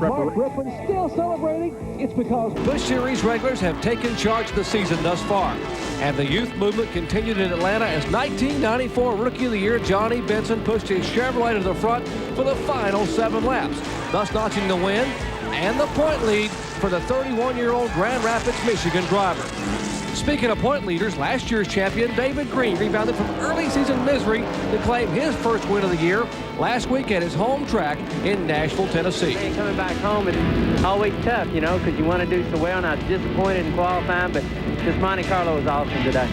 Mark Griffin still celebrating. It's because Busch Series regulars have taken charge of the season thus far. And the youth movement continued in Atlanta as 1994 Rookie of the Year Johnny Benson pushed his Chevrolet to the front for the final 7 laps, thus notching the win and the point lead for the 31-year-old Grand Rapids, Michigan driver. Speaking of point leaders, last year's champion David Green rebounded from early season misery to claim his first win of the year last week at his home track in Nashville, Tennessee. Coming back home, it's always tough, you know, because you want to do so well, and I was disappointed in qualifying, but this Monte Carlo was awesome today.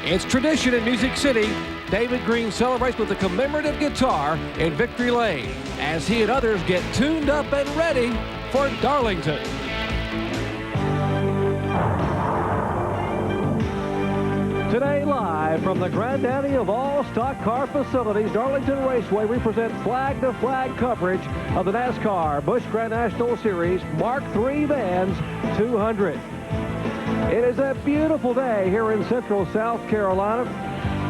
It's tradition in Music City. David Green celebrates with a commemorative guitar in Victory Lane as he and others get tuned up and ready for Darlington. Today, live from the granddaddy of all stock car facilities, Darlington Raceway, we present flag-to-flag coverage of the NASCAR Busch Grand National Series Mark III Vans 200. It is a beautiful day here in central South Carolina.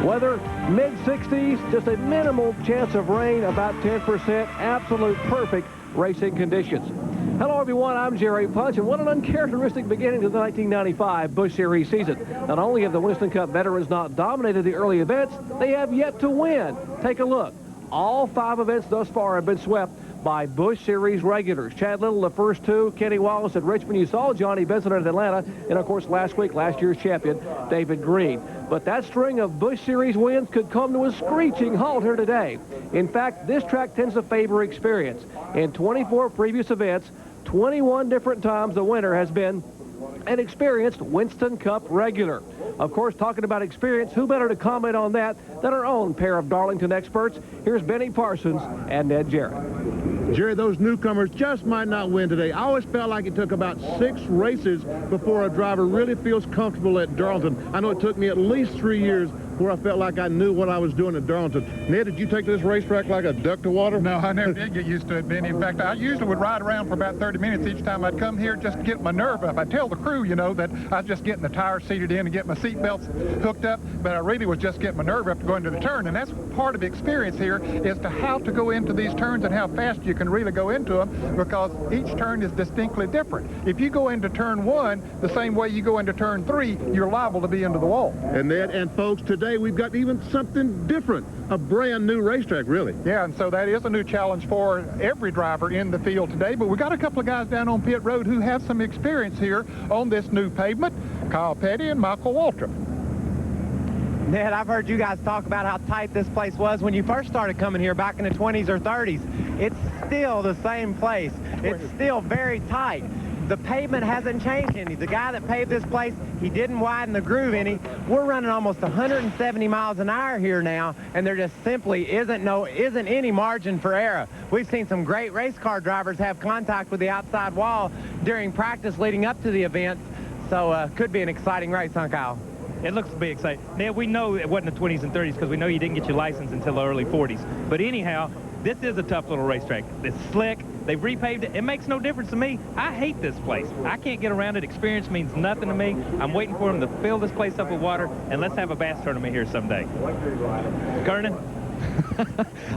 Weather mid-60s, just a minimal chance of rain, about 10%, absolute perfect racing conditions. Hello everyone, I'm Jerry Punch, and what an uncharacteristic beginning to the 1995 Busch Series season. Not only have the Winston Cup veterans not dominated the early events, they have yet to win. Take a look. All 5 events thus far have been swept by Busch Series regulars. Chad Little, the first 2, Kenny Wallace at Richmond. You saw Johnny Benson at Atlanta, and of course last week, last year's champion, David Green. But that string of Busch Series wins could come to a screeching halt here today. In fact, this track tends to favor experience. In 24 previous events, 21 different times the winner has been an experienced Winston Cup regular. Of course, talking about experience, who better to comment on that than our own pair of Darlington experts? Here's Benny Parsons and Ned Jarrett. Jerry, those newcomers just might not win today. I always felt like it took about 6 races before a driver really feels comfortable at Darlington. I know it took me at least 3 years where I felt like I knew what I was doing at Darlington. Ned, did you take this racetrack like a duck to water? No, I never did get used to it, Benny. In fact, I usually would ride around for about 30 minutes each time I'd come here just to get my nerve up. I tell the crew, you know, that I was just getting the tires seated in and getting my seat belts hooked up, but I really was just getting my nerve up to go into the turn. And that's part of the experience here is to how to go into these turns and how fast you can really go into them, because each turn is distinctly different. If you go into turn 1 the same way you go into turn 3, you're liable to be into the wall. And Ned and folks, today we've got even something different, a brand new racetrack, really. Yeah, and so that is a new challenge for every driver in the field today, but we got a couple of guys down on pit road who have some experience here on this new pavement, Kyle Petty and Michael Waltrip. Ned, I've heard you guys talk about how tight this place was when you first started coming here back in the 20s or 30s. It's still the same place. It's still very tight. The pavement hasn't changed any. The guy that paved this place, he didn't widen the groove any. We're running almost 170 miles an hour here now, and there just simply isn't any margin for error. We've seen some great race car drivers have contact with the outside wall during practice leading up to the event, so could be an exciting race, huh, Kyle? It looks to be exciting. Now, we know it wasn't the 20s and 30s because we know you didn't get your license until the early 40s. But anyhow, this is a tough little racetrack. It's slick. They've repaved it. It makes no difference to me. I hate this place. I can't get around it. Experience means nothing to me. I'm waiting for them to fill this place up with water, and let's have a bass tournament here someday. Kernan?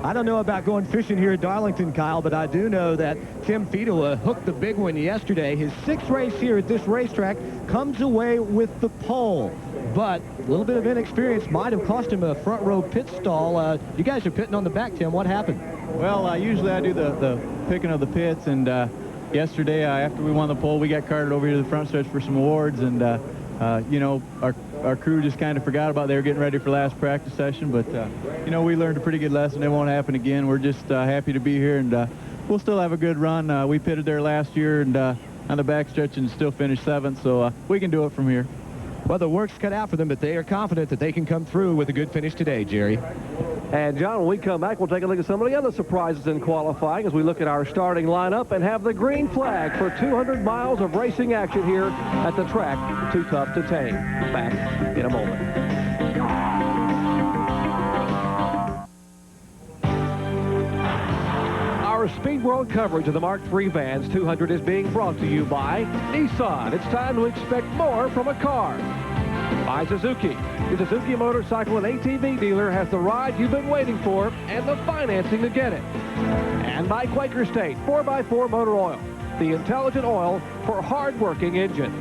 I don't know about going fishing here at Darlington, Kyle, but I do know that Tim Fiedel hooked the big one yesterday. His 6th race here at this racetrack comes away with the pole. But a little bit of inexperience might have cost him a front row pit stall. You guys are pitting on the back, Tim. What happened? Well, usually I do the picking of the pits, and yesterday after we won the pole, we got carted over here to the front stretch for some awards, and you know, our crew just kind of forgot about they were getting ready for last practice session, but you know, we learned a pretty good lesson. It won't happen again. We're just happy to be here, and we'll still have a good run. We pitted there last year and on the back stretch and still finished 7th, so we can do it from here. Well, the work's cut out for them, but they are confident that they can come through with a good finish today, Jerry. And, John, when we come back, we'll take a look at some of the other surprises in qualifying as we look at our starting lineup and have the green flag for 200 miles of racing action here at the track. Too tough to tame. Back in a moment. Our Speed World coverage of the Mark III Vans 200 is being brought to you by Nissan. It's time to expect more from a car. By Suzuki. The Suzuki Motorcycle and ATV dealer has the ride you've been waiting for and the financing to get it. And by Quaker State, 4x4 Motor Oil, the intelligent oil for hard-working engines.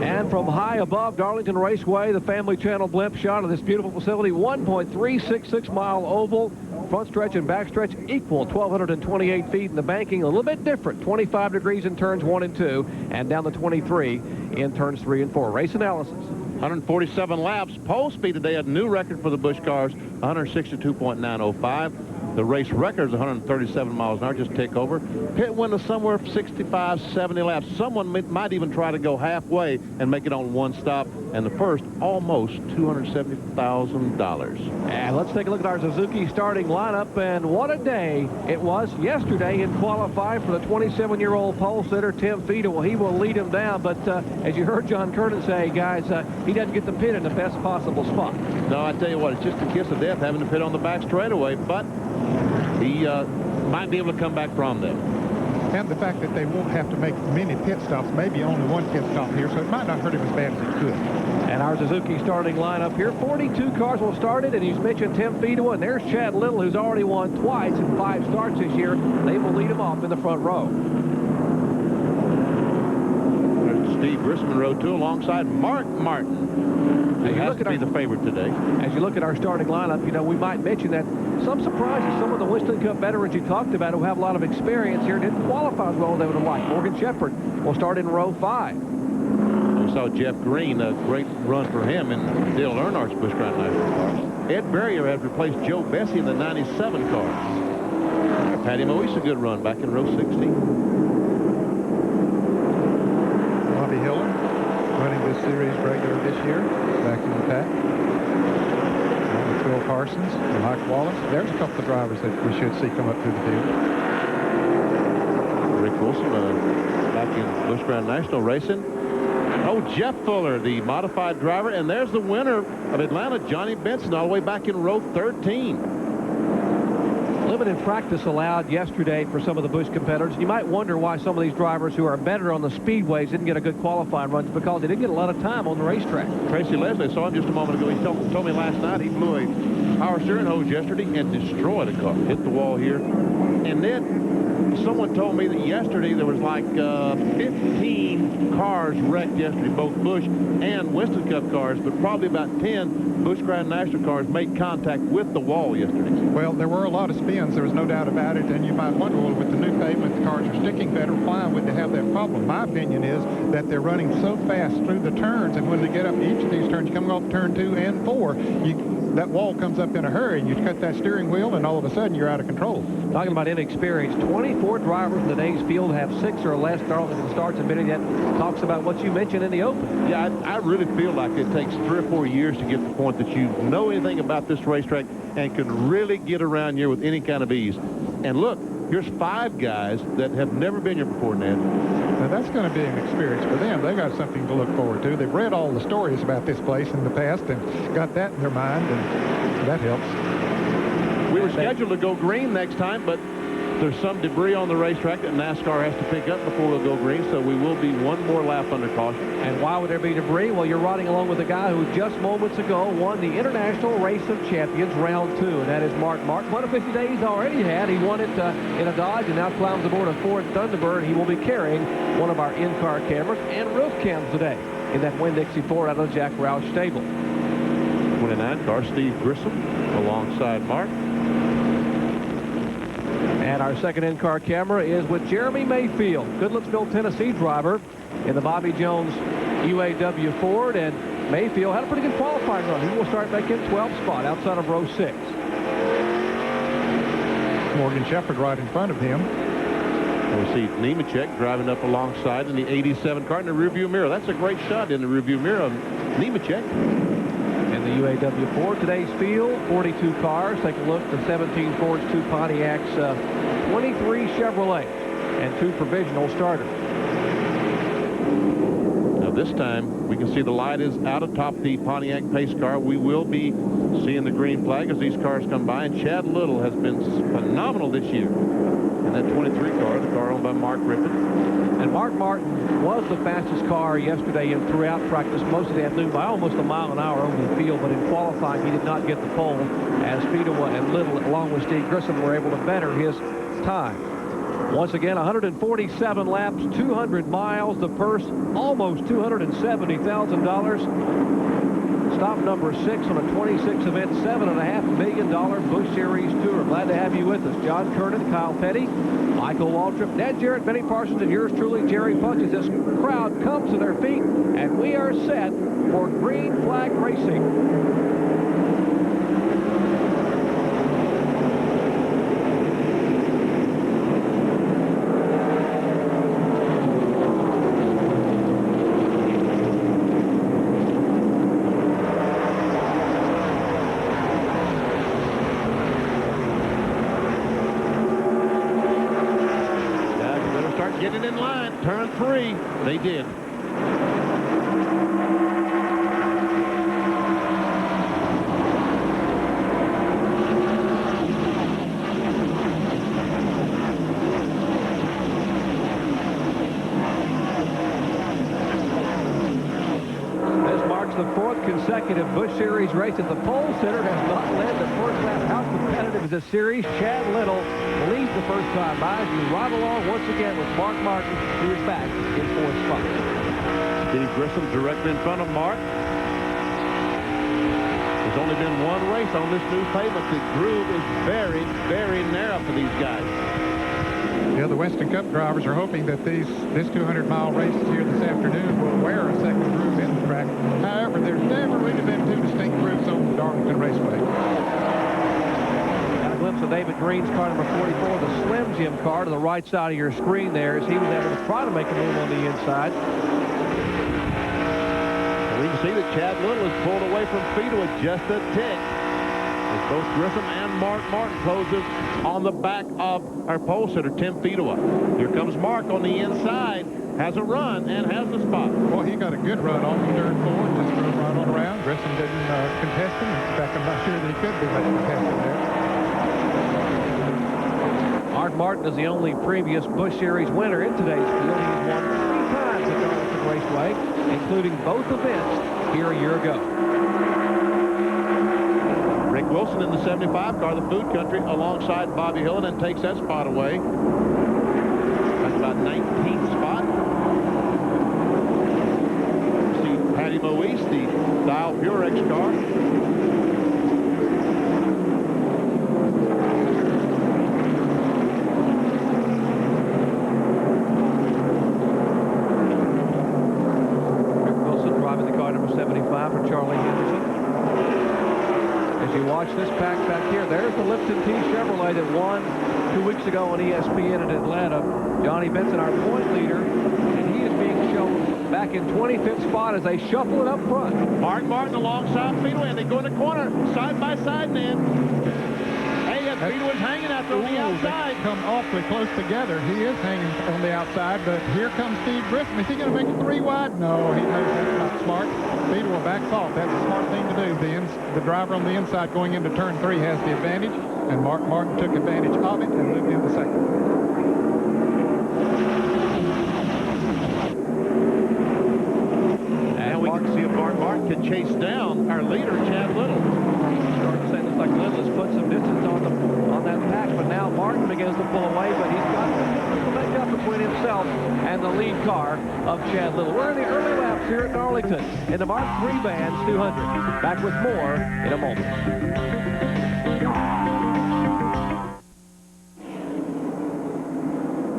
And from high above Darlington Raceway, the Family Channel blimp shot of this beautiful facility, 1.366-mile oval. Front stretch and back stretch equal 1,228 feet, and the banking a little bit different, 25 degrees in turns 1 and 2, and down to 23 in turns 3 and 4. Race analysis. 147 laps. Pole speed today, a new record for the Busch cars, 162.905. The race record is 137 miles an hour, just tick over. Pit window somewhere 65, 70 laps. Someone might even try to go halfway and make it on one stop. And the first, almost $270,000. And let's take a look at our Suzuki starting lineup. And what a day it was yesterday in qualifying for the 27-year-old pole sitter, Tim Feeder. Well, he will lead him down. But as you heard John Curtin say, guys, he doesn't get the pit in the best possible spot. No, I tell you what, it's just a kiss of death having to pit on the back straightaway. But he might be able to come back from them. And the fact that they won't have to make many pit stops, maybe only one pit stop here, so it might not hurt him as bad as it could. And our Suzuki starting lineup here, 42 cars will start it, and he's mentioned Tim Fedewa, and there's Chad Little, who's already won twice in 5 starts this year. They will lead him off in the front row. There's Steve Grissom in row 2 alongside Mark Martin. He has to be the favorite today. As you look at our starting lineup, you know, we might mention that some surprises, some of the Winston Cup veterans you talked about who have a lot of experience here didn't qualify as well as they would have liked. Morgan Shepherd will start in row 5. We saw Jeff Green, a great run for him in Dale Earnhardt's Busch Grand National car. Ed Berrier has replaced Joe Bessie in the 97 cars. Patty Moise, a good run back in row 60. Bobby Hiller running this series regular this year, back in the pack. Phil Parsons and Mike Wallace. There's a couple of drivers that we should see come up through the field. Rick Wilson back in Busch Grand National racing. Oh, Jeff Fuller, the modified driver. And there's the winner of Atlanta, Johnny Benson, all the way back in row 13. Limited practice allowed yesterday for some of the Busch competitors. You might wonder why some of these drivers who are better on the speedways didn't get a good qualifying run, because they didn't get a lot of time on the racetrack. Tracy Leslie, saw him just a moment ago. He told me last night he blew a power steering hose yesterday and destroyed a car. Hit the wall here. And then someone told me that yesterday there was like 15 cars wrecked yesterday, both Busch and Winston Cup cars, but probably about 10 Busch Grand National cars made contact with the wall yesterday. Well, there were a lot of spins, there was no doubt about it, and you might wonder, well, with the new pavement, the cars are sticking better, why would they have that problem? My opinion is that they're running so fast through the turns, and when they get up each of these turns, coming off turn 2 and 4, that wall comes up in a hurry, and you cut that steering wheel, and all of a sudden you're out of control. Talking about inexperience, 24 drivers in today's field have 6 or less Darlington starts, and Benny, that talks about what you mentioned in the open. Yeah, I really feel like it takes 3 or 4 years to get to the point that you know anything about this racetrack and can really get around here with any kind of ease. And look, here's 5 guys that have never been here before, Ned. Now, that's going to be an experience for them. They got something to look forward to. They've read all the stories about this place in the past and got that in their mind, and that helps. We were scheduled to go green next time, but there's some debris on the racetrack that NASCAR has to pick up before we'll go green, so we will be one more lap under caution. And why would there be debris? Well, you're riding along with a guy who just moments ago won the International Race of Champions Round 2, and that is Mark Martin. 150 days already had. He won it in a Dodge and now climbs aboard a Ford Thunderbird. He will be carrying one of our in-car cameras and roof cams today in that Winn-Dixie Ford out of the Jack Roush stable. 29 car, Steve Grissom alongside Mark. And our second in-car camera is with Jeremy Mayfield, Goodlettsville, Tennessee driver in the Bobby Jones UAW Ford. And Mayfield had a pretty good qualifying run. He will start back in 12th spot outside of row 6. Morgan Shepherd right in front of him. We'll see Nemechek driving up alongside in the 87 car in the rearview mirror. That's a great shot in the rearview mirror of Nemechek. In the UAW Ford, today's field, 42 cars. Take a look, the 17 Fords, 2 Pontiacs, 23 Chevrolets, and 2 provisional starters. Now This time, we can see the light is out atop the Pontiac pace car. We will be seeing the green flag as these cars come by. And Chad Little has been phenomenal this year in that 23 car, the car owned by Mark Rippon. And Mark Martin was the fastest car yesterday and throughout practice most of the afternoon by almost a mile an hour over the field. But in qualifying, he did not get the pole as Fedewa and Little, along with Steve Grissom, were able to better his time. Once again, 147 laps, 200 miles, the purse almost $270,000. Stop number 6 on a 26 event, $7.5 million Busch Series Tour. Glad to have you with us. John Kernan, Kyle Petty, Michael Waltrip, Ned Jarrett, Benny Parsons, and yours truly, Jerry Punch, as this crowd comes to their feet, and we are set for green flag racing. Getting in line, turn 3, they did. This marks the 4th consecutive Busch Series race at the pole sitter has not led the first lap. How competitive is this series? Chad Little leads the first time by as you ride along once again with Mark Martin, who is back in 4th spot. Steve Grissom directly in front of Mark. There's only been one race on this new pavement. The groove is very, very narrow for these guys. Yeah, the Western Cup drivers are hoping that this 200-mile race here this afternoon will wear a second groove in the track. However, there's never really been 2 distinct grooves on the Darlington Raceway. Got a glimpse of David Green's car number 44, the Slim Jim car to the right side of your screen there, as he was able to try to make a move on the inside. And we can see that Chad Little is pulled away from Fedewa just a tick. As both Grissom and Mark Martin closes on the back of our pole sitter, Tim Fedewa. Here comes Mark on the inside, has a run and has the spot. Well, he got a good run on the third floor, just drove right on around. Grissom didn't contest him. In fact, I'm not sure that he could be much contested there. Mark Martin is the only previous Busch Series winner in today's field. He's won 3 times at Darlington Raceway, including both events here a year ago. Rick Wilson in the 75 car, the Food Country, alongside Bobby Hill, and then takes that spot away. That's about 19th spot. See Patty Moise, the Dial Purex car. Rick Wilson driving the car number 75 for Charlie Henderson. As you watch this pack back here, there's the Lipton T Chevrolet that won 2 weeks ago on ESPN in Atlanta. Johnny Benson, our point leader, and he is being shown back in 25th spot as they shuffle it up front. Mark Martin alongside Fedewa, and they go in the corner, side by side, man. Hey, Fedewa's hanging out there on the outside. They come awfully close together. He is hanging on the outside, but here comes Steve Grissom. Is he going to make it 3 wide? No, he knows that's not smart. Fedewa backs off. That's a smart thing to do. The driver on the inside going into turn 3 has the advantage, and Mark Martin took advantage of it and moved into second. And we can see if Mark Martin can chase down our leader, Chad Little. Starting to say, looks like Little has put some distance on that pack, but now Martin begins to pull away, but he's got to make up between himself and the lead car of Chad Little. We're in the early laps here at Darlington in the Mark III Bands 200. Back with more in a moment.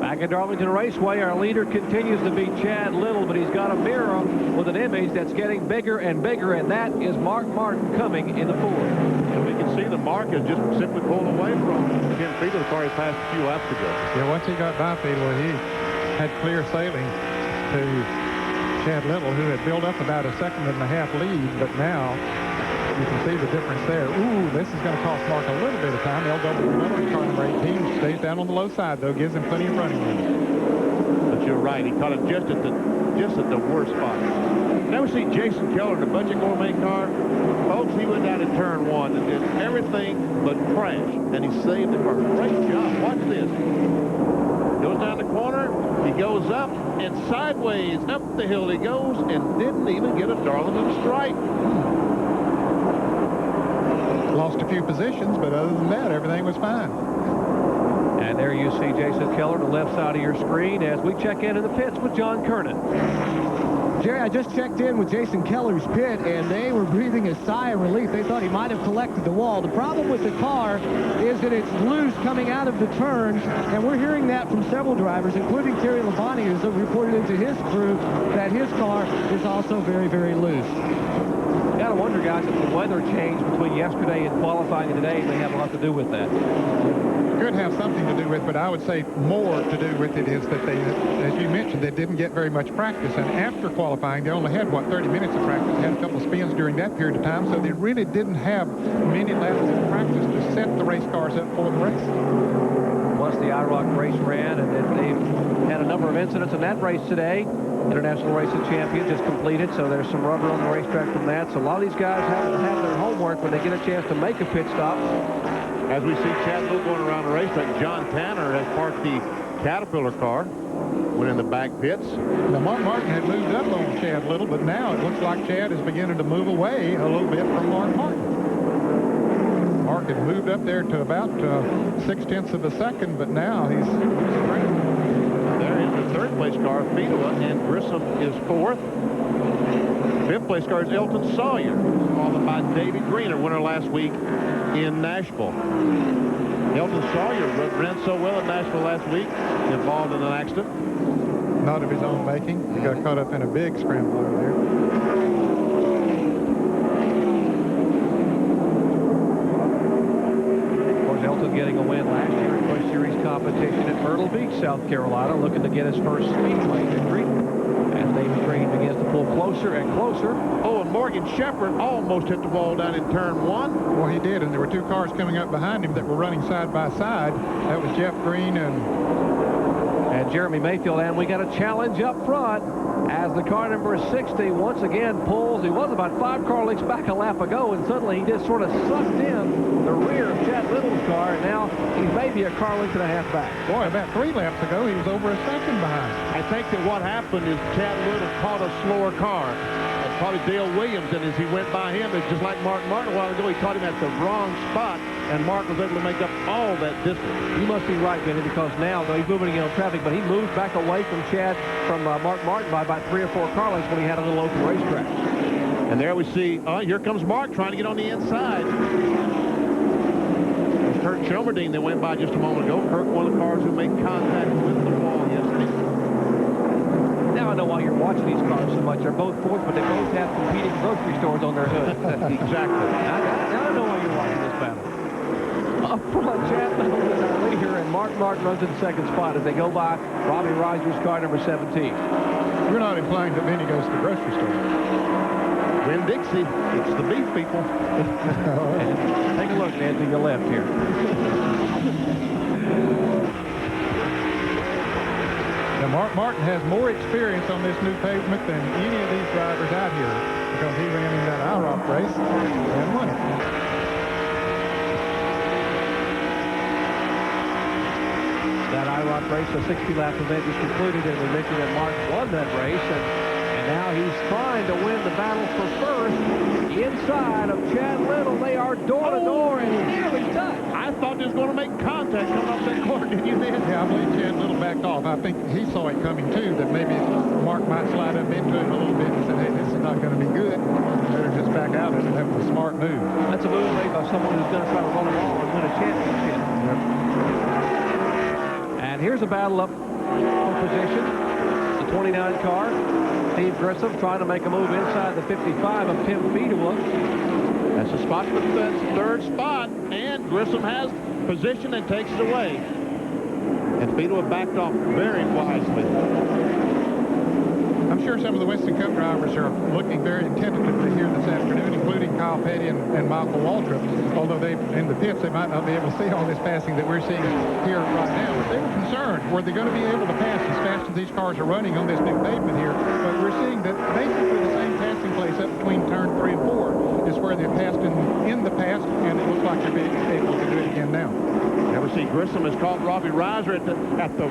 Back at Darlington Raceway, our leader continues to be Chad Little, but he's got a mirror with an image that's getting bigger and bigger, and that is Mark Martin coming in the Ford. And we can see the Mark has just simply pulled away from Tim Fedewa, the car he passed a few laps ago. Yeah, once he got by Fedewa, he had clear sailing to Chad Little, who had built up about a 1.5 second lead, but now you can see the difference there. Ooh, this is going to cost Mark a little bit of time. LW car number 18 stays down on the low side, though, gives him plenty of running room. But you're right, he caught him just at the worst spot. Now we see Jason Keller in the Budget Gourmet car. Folks, he went down in turn 1 and did everything but crash, and he saved the car. Great job. Watch this. Goes down the corner, he goes up, and sideways up the hill he goes, and didn't even get a Darlington stripe. Lost a few positions, but other than that, everything was fine. And there you see Jason Keller on the left side of your screen as we check in the pits with John Kernan. Jerry, I just checked in with Jason Keller's pit, and they were breathing a sigh of relief. They thought he might have collected the wall. The problem with the car is that it's loose coming out of the turns, and we're hearing that from several drivers, including Terry Labonte, who's reported into his crew that his car is also very, very loose. You got to wonder, guys, if the weather changed between yesterday and qualifying and today may have a lot to do with that. Could have something to do with, but I would say more to do with it is that they, as you mentioned, they didn't get very much practice. And after qualifying, they only had, 30 minutes of practice. They had a couple of spins during that period of time, so they really didn't have many laps of practice to set the race cars up for the race. Once the IROC race ran, and then they've had a number of incidents in that race today. International Racing Champion just completed, so there's some rubber on the racetrack from that. So a lot of these guys have to have their homework when they get a chance to make a pit stop. As we see Chad Little going around the racetrack, John Tanner has parked the Caterpillar car, went in the back pits. Now, Mark Martin had moved up on Chad Little, but now it looks like Chad is beginning to move away a little bit from Mark Martin. Mark had moved up there to about 0.6 of a second, but now he's around. There is the third place car, Fedua, and Grissom is fourth. Fifth place car is Elton Sawyer, followed by David Greener, winner last week in Nashville. Elton Sawyer ran so well at Nashville last week, involved in an accident. Not of his own making. He got caught up in a big scramble over there. Of course, Elton getting a win last year in Busch Series competition at Myrtle Beach, South Carolina, looking to get his first Speedway victory. As David Green begins to pull closer and closer. Oh, and Morgan Shepherd almost hit the wall down in turn 1. Well, he did, and there were two cars coming up behind him that were running side by side. That was Jeff Green and Jeremy Mayfield, and we got a challenge up front as the car number 60 once again pulls. He was about 5 car lengths back a lap ago, and suddenly he just sort of sucked in the rear of Chad Little's car, and now he's maybe a car length and a half back. boy, about 3 laps ago, he was over a second behind. I think that what happened is Chad Little caught a slower car. Probably Dale Williams, and as he went by him, it's just like Mark Martin a while ago, he caught him at the wrong spot, and Mark was able to make up all that distance. You must be right, Benny, because now, though he's moving in on traffic, but he moved back away from Mark Martin by about 3 or 4 car lengths when he had a little open racetrack. And there we see, here comes Mark trying to get on the inside. It's Kurt Chomerdine that went by just a moment ago. Kurt, one of the cars who made contact with the wall yesterday. Now I know why you're watching these cars so much. They're both fourth, but they both have competing grocery stores on their hood. Exactly. Now I know why you're watching this battle. Up front, Chad Little is our leader, and Mark Martin runs in second spot as they go by Robbie Reiser's car number 17. We're not implying that Benny goes to the grocery store. Winn-Dixie, it's the beef people. Take a look, Ned, to your left here. Now, Mark Martin has more experience on this new pavement than any of these drivers out here because he ran in that IROC race and won it. That IROC race, a 60-lap event, is concluded, and we mentioned that Mark won that race, and now he's trying to win the battle for first inside of Chad Little. They are door-to-door and nearly touched. I thought he was going to make contact coming up that corner, didn't you, Ben? Yeah, I believe Chad Little backed off. I think he saw it coming, too, that maybe Mark might slide up into him a little bit and said, hey, this is not going to be good. Better just back out of it. That was a smart move. That's a move made by someone who's going to try to run them all and win a championship. Yep. And here's a battle up for position. The 29 car. Steve Grissom trying to make a move inside the 55 of Tim Fedua. That's the spot for the third spot, and Grissom has position and takes it away. And Fedua backed off very wisely. I I'm sure some of the Winston Cup drivers are looking very tentatively here this afternoon, including Kyle Petty and Michael Waltrip. Although they in the pits, they might not be able to see all this passing that we're seeing here right now. But they were concerned, were they going to be able to pass as fast as these cars are running on this new pavement here? But we're seeing that basically the same passing place up between turn 3 and 4 is where they've passed in the past, and it looks like they're being able to do it again now. Now we see Grissom has caught Robbie Reiser at the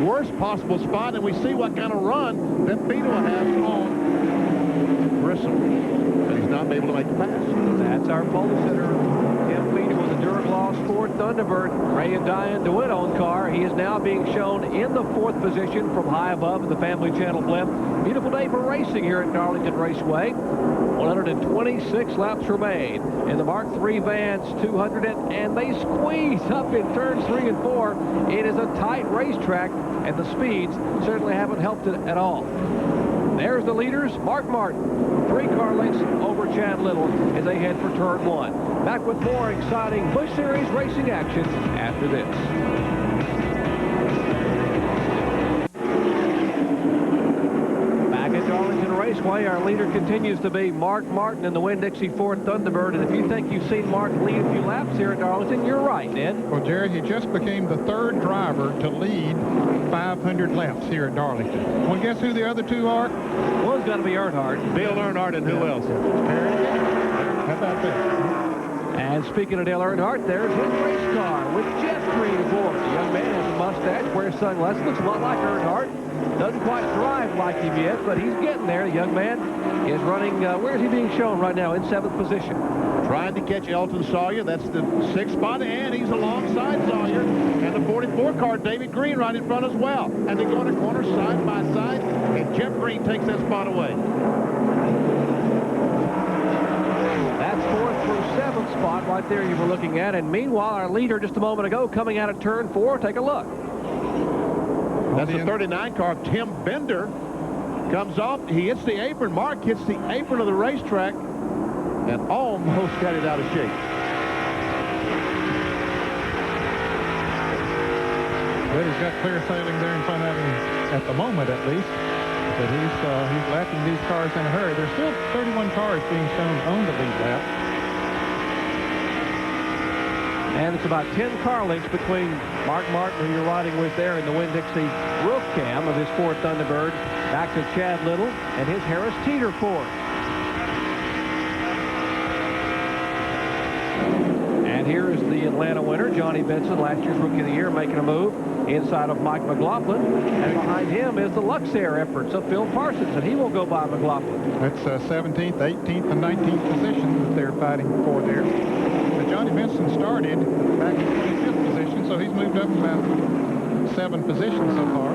worst possible spot, and we see what kind of run that Beetle has on Grissom. But he's not able to make the pass. That's our pole sitter, Tim Beetle, with the Duragloss Ford Thunderbird. Ray and Diane DeWitt on car. He is now being shown in the 4th position from high above in the Family Channel blimp. Beautiful day for racing here at Darlington Raceway. 126 laps remain in the Mark III Vans 200, and they squeeze up in turns 3 and 4. It is a tight racetrack, and the speeds certainly haven't helped it at all. There's the leaders, Mark Martin, 3 car lengths over Chad Little as they head for turn 1. Back with more exciting Busch Series racing action after this. Darlington Raceway, our leader continues to be Mark Martin in the Winn-Dixie Ford Thunderbird. And if you think you've seen Mark lead a few laps here at Darlington, you're right, Ned. Well, Jerry, he just became the 3rd driver to lead 500 laps here at Darlington. Well, guess who the other 2 are? One's got to be Earnhardt. Bill Earnhardt, and who else? How about that? And speaking of Dale Earnhardt, there's his race car with Jeff Green Ford. The young man has a mustache, wears sunglasses, looks a lot like Earnhardt. Doesn't quite drive like him yet, but he's getting there. The young man is running, where is he being shown right now? In 7th position. Trying to catch Elton Sawyer. That's the 6th spot, and he's alongside Sawyer. And the 44 car, David Green, right in front as well. And they go in a corner side by side, and Jeff Green takes that spot away. That's 4th through 7th spot right there you were looking at. And meanwhile, our leader just a moment ago coming out of turn 4. Take a look. That's the 39 car. Tim Bender comes off. He hits the apron. Mark hits the apron of the racetrack and almost got it out of shape. But he's got clear sailing there in front of him at the moment, at least. But he's lapping these cars in a hurry. There's still 31 cars being shown on the lead lap. And it's about 10 car lengths between Mark Martin, who you're riding with there, in the Winn-Dixie roof cam of his Ford Thunderbird, back to Chad Little and his Harris Teeter Ford. And here is the Atlanta winner, Johnny Benson, last year's Rookie of the Year, making a move inside of Mike McLaughlin. And behind him is the Luxair efforts of Phil Parsons, and he will go by McLaughlin. That's 17th, 18th, and 19th position that they're fighting for there. But Johnny Benson started back in 25th position, so he's moved up about 7 positions so far.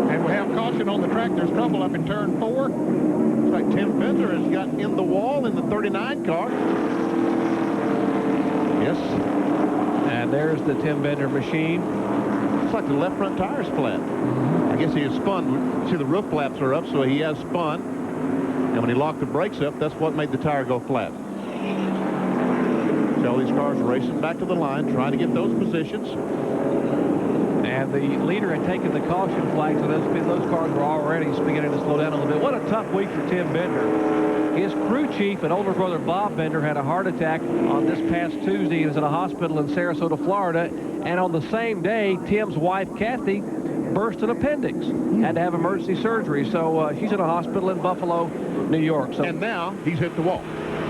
And we have caution on the track. There's trouble up in turn 4. Looks like Tim Bender has got in the wall in the 39 car. Yes. And there's the Tim Bender machine. Looks like the left front tire's flat. I guess he has spun. See, the roof flaps are up, so he has spun. And when he locked the brakes up, that's what made the tire go flat. So all these cars racing back to the line, trying to get those positions. And the leader had taken the caution flag, so those cars were already beginning to slow down a little bit. What a tough week for Tim Bender. His crew chief and older brother Bob Bender had a heart attack on this past Tuesday. He was in a hospital in Sarasota, Florida. And on the same day, Tim's wife, Kathy, burst an appendix. Had to have emergency surgery. So she's in a hospital in Buffalo, New York. So, and now he's hit the wall.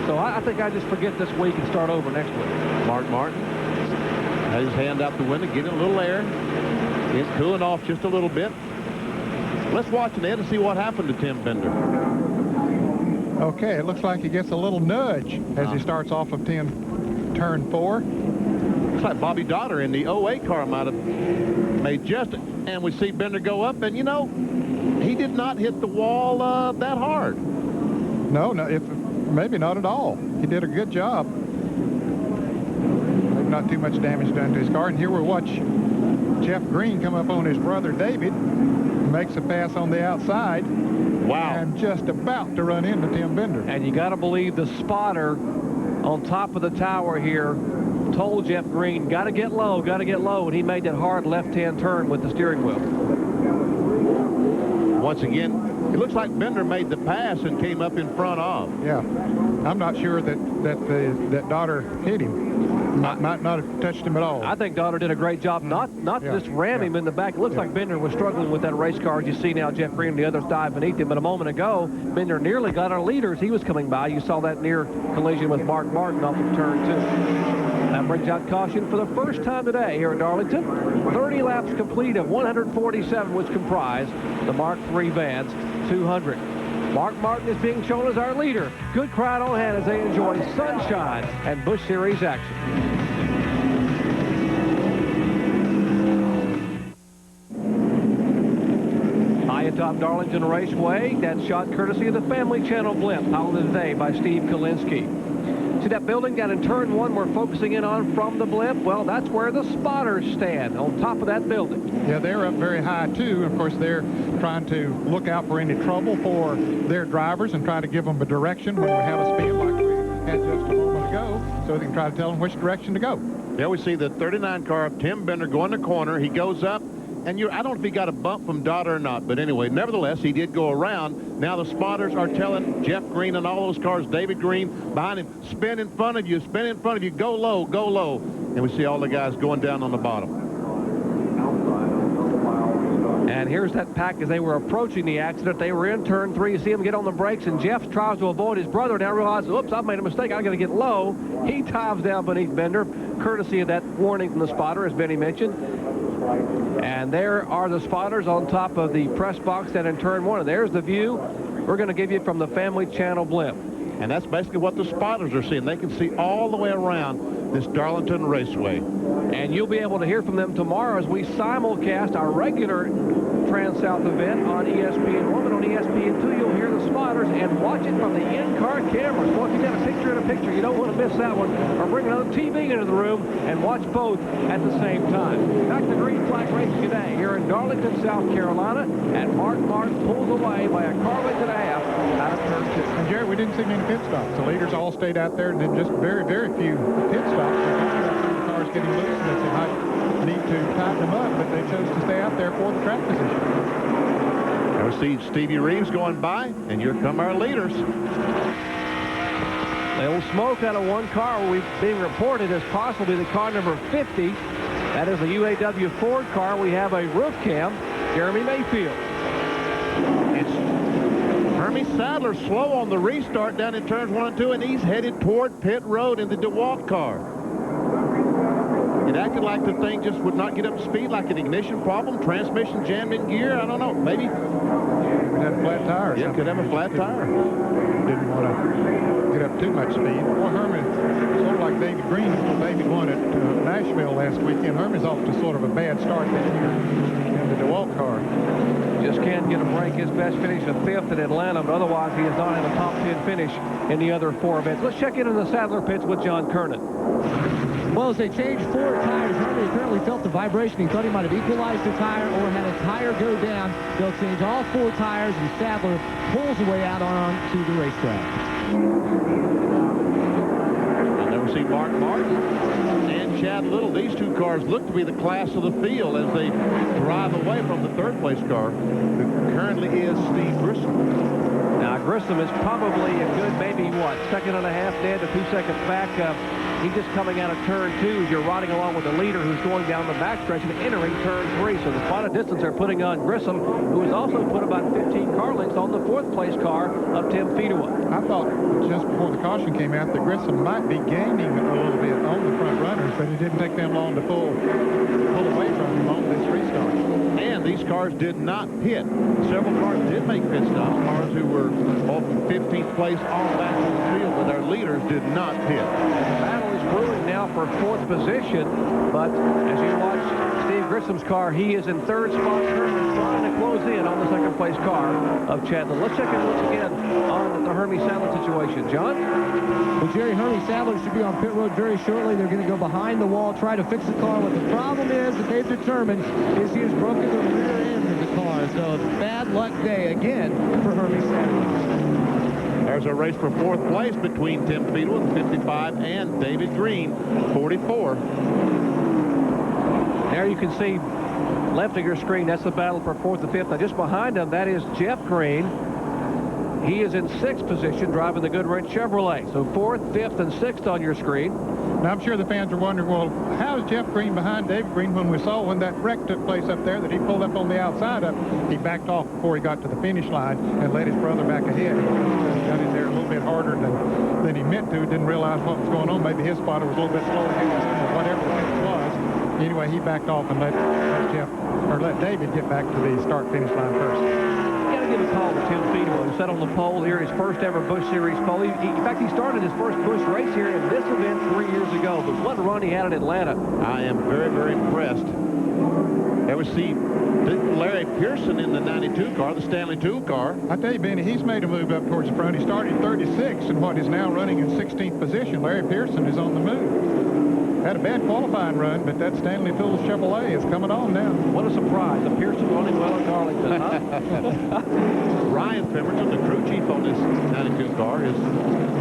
So I think I just forget this week and start over next week. Mark Martin had his hand out the window, getting a little air. He's cooling off just a little bit. Let's watch an Ed and see what happened to Tim Bender. Okay, it looks like he gets a little nudge as he starts off of turn 4. Looks like Bobby Dotter in the 08 car might have made just, and we see Bender go up, and you know, he did not hit the wall that hard. No, maybe not at all. He did a good job. Maybe not too much damage done to his car. And here we'll watch Jeff Green come up on his brother David, makes a pass on the outside. Wow. And just about to run into Tim Bender. And you got to believe the spotter on top of the tower here told Jeff Green, got to get low, and he made that hard left-hand turn with the steering wheel. Once again, it looks like Bender made the pass and came up in front of. Yeah. I'm not sure that Daughter hit him. Might not have touched him at all. I think Daughter did a great job not just ram him in the back. It looks like Bender was struggling with that race car. As you see now, Jeff Green on the other side beneath him. But a moment ago, Bender nearly got our leaders. He was coming by. You saw that near collision with Mark Martin off of turn 2. That brings out caution for the first time today here at Darlington. 30 laps complete of 147, which comprise the Mark III Vans 200. Mark Martin is being shown as our leader. Good crowd on hand as they enjoy sunshine and Busch Series action. High atop Darlington Raceway, that shot courtesy of the Family Channel blimp, piloted today by Steve Kalinsky. See that building down in turn 1 we're focusing in on from the blimp? Well, that's where the spotters stand, on top of that building. Yeah, they're up very high, too. Of course, they're trying to look out for any trouble for their drivers and try to give them a direction when we have a spin like we had just a moment ago, so they can try to tell them which direction to go. There we see the 39 car of Tim Bender go in the corner. He goes up, and I don't know if he got a bump from Daughter or not, but anyway, nevertheless, he did go around. Now the spotters are telling Jeff Green and all those cars, David Green behind him, spin in front of you, go low, go low. And we see all the guys going down on the bottom. And here's that pack as they were approaching the accident. They were in turn 3. You see him get on the brakes, and Jeff tries to avoid his brother. Now realizes, oops, I've made a mistake. I got to get low. He dives down beneath Bender, courtesy of that warning from the spotter, as Benny mentioned. And there are the spotters on top of the press box that in turn 1. And there's the view we're going to give you from the Family Channel blimp. And that's basically what the spotters are seeing. They can see all the way around this Darlington Raceway. And you'll be able to hear from them tomorrow as we simulcast our regular Trans-South event on ESPN1, but on ESPN2 you'll hear the spotters and watch it from the in-car cameras. Well, if you got a picture in a picture, you don't want to miss that one. Or bring another TV into the room and watch both at the same time. Back to green flag racing today here in Darlington, South Carolina, and Mark Martin pulls away by a car length and a half out of turn 2. And Jerry, we didn't see many pit stops. The leaders all stayed out there and did just very, very few pit stops. The cars getting loose and they might need to tighten them up, but they chose to stay out there for the track position. Now we see Stevie Reeves going by, and here come our leaders. Little smoke out of one car being reported as possibly the car number 50. That is the UAW Ford car. We have a roof cam, Jeremy Mayfield. It's Hermie Sadler slow on the restart down in turns 1 and 2, and he's headed toward pit road in the DeWalt car. It acted like the thing just would not get up to speed, like an ignition problem, transmission jammed in gear. I don't know. Maybe. Could have a flat tire. Yeah, could have a flat tire. Didn't want to get up too much speed. Boy, Herman, sort of like David Green, David won at Nashville last weekend. Herman's off to sort of a bad start this year in the DeWalt car. Just can't get a break. His best finish a 5th at Atlanta, but otherwise he has not had a top 10 finish in the other 4 events. Let's check in the Sadler pits with John Kernan. Well, as they changed 4 tires, Hermie apparently felt the vibration. He thought he might have equalized the tire or had a tire go down. They'll change all 4 tires, and Sadler pulls the way out onto the racetrack. I'll never see Mark Martin and Chad Little. These 2 cars look to be the class of the field as they drive away from the 3rd place car, who currently is Steve Grissom. Now, Grissom is probably a good, maybe, what, 1.5 seconds dead to 2 seconds back. He's just coming out of turn 2 as you're riding along with the leader who's going down the backstretch and entering turn 3. So the spot of distance they're putting on Grissom, who has also put about 15 car lengths on the 4th place car of Tim Fedewa. I thought just before the caution came out that Grissom might be gaining a little bit on the front runners, but it didn't take them long to pull away from him on this restart. And these cars did not pit. Several cars did make pit stops. Cars who were off 15th place all back on the field, but our leaders did not pit. The battle is brewing now for 4th position, but as you watch Steve Grissom's car, he is in 3rd spot, currently trying to close in on the 2nd place car of Chadley. Let's check in once again on the Hermie Sadler situation. John? Well, Jerry, Hermie Sadler should be on pit road very shortly. They're going to go behind the wall, try to fix the car. What the problem is that they've determined is he has broken the rear end of the car. So bad luck day again for Hermie Sadler. There's There's a race for 4th place between Tim Fiedel with 55 and David Green, 44. There you can see left of your screen, that's the battle for 4th and 5th. Now just behind him, that is Jeff Green. He is in 6th position driving the Goodwrench Chevrolet. So 4th, 5th, and 6th on your screen. Now, I'm sure the fans are wondering, well, how is Jeff Green behind David Green when we saw when that wreck took place up there that he pulled up on the outside of? He backed off before he got to the finish line and let his brother back ahead. He got in there a little bit harder than he meant to. Didn't realize what was going on. Maybe his spotter was a little bit slower or whatever the fix was. Anyway, he backed off and let David get back to the start-finish line first. Give a call to Tim Fiedel, who sat on the pole here, his first ever Busch Series pole. In fact, he started his first Busch race here in this event 3 years ago. But what a run he had in Atlanta. I am very, very impressed. Ever see Larry Pearson in the 92 car, the Stanley 2 car? I tell you, Benny, he's made a move up towards the front. He started 36 and what is now running in 16th position. Larry Pearson is on the move. Had a bad qualifying run, but that Stanley Tools Chevrolet is coming on now. What a surprise. The Pearson running well at Darlington, huh? Ryan Pemberton, the crew chief on this 92 car, his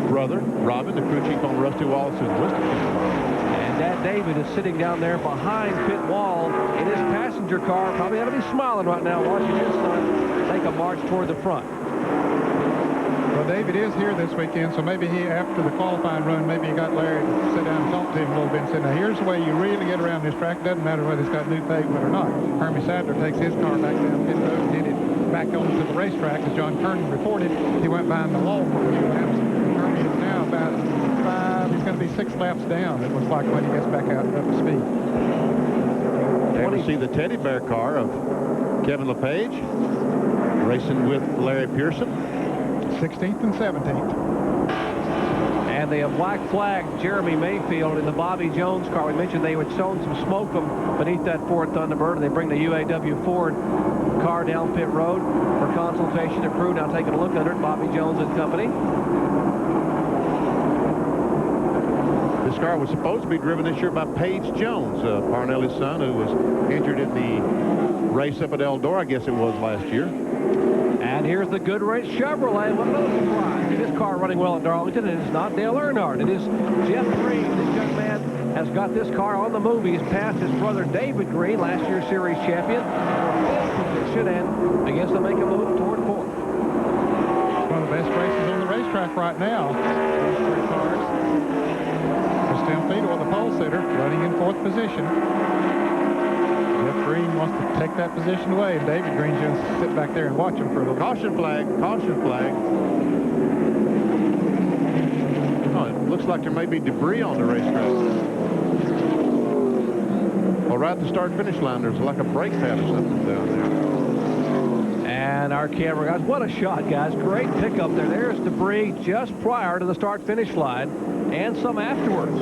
brother, Robin, the crew chief on Rusty Wallace's Worcester car. And Dad David is sitting down there behind pit wall in his passenger car. Probably ought to be smiling right now watching his son take a march toward the front. Well, David is here this weekend, so maybe he, after the qualifying run, maybe he got Larry to sit down and talk to him a little bit and say, now, here's the way you really get around this track. Doesn't matter whether it's got new pavement or not. Hermie Sadler takes his car back down pit road and did it back onto the racetrack. As John Kernan reported, he went behind the wall for a few laps. Hermie is now about he's going to be 6 laps down, it looks like, when he gets back out up to speed. There we see the teddy bear car of Kevin LePage racing with Larry Pearson. 16th and 17th. And they have black flagged Jeremy Mayfield in the Bobby Jones car. We mentioned they had shown some smoke beneath that Ford Thunderbird, and they bring the UAW Ford car down pit road for consultation. The crew now taking a look at it, Bobby Jones and company. This car was supposed to be driven this year by Paige Jones, Parnelli's son, who was injured in the race up at Eldora, I guess it was last year. And here's the Goodwrench Chevrolet. What another surprise. See this car running well at Darlington, and it's not Dale Earnhardt. It is Jeff Green. This young man has got this car on the move. He's passed his brother David Green, last year's series champion, for 5th position, and begins to make a move toward 4th. It's one of the best races on the racetrack right now. Those 3 cars. There's Tim Fiedel, the pole sitter, running in 4th position. Jeff Green wants to take that position away, and David Green's going to sit back there and watch him for a little. Caution flag, caution flag. Oh, it looks like there may be debris on the racetrack. Well, right at the start-finish line, there's like a brake pad or something down there. And our camera guys, what a shot, guys. Great pickup there. There's debris just prior to the start-finish line and some afterwards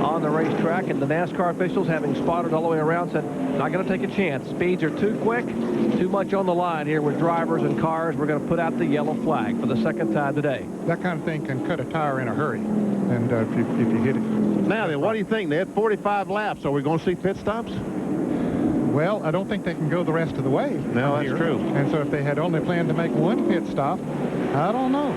on the racetrack, and the NASCAR officials, having spotted all the way around, said, not going to take a chance. Speeds are too quick, too much on the line here with drivers and cars. We're going to put out the yellow flag for the 2nd time today. That kind of thing can cut a tire in a hurry, and if you hit it. Now then, what do you think? They had 45 laps. Are we going to see pit stops? Well, I don't think they can go the rest of the way. No, that's true. And so if they had only planned to make 1 pit stop, I don't know.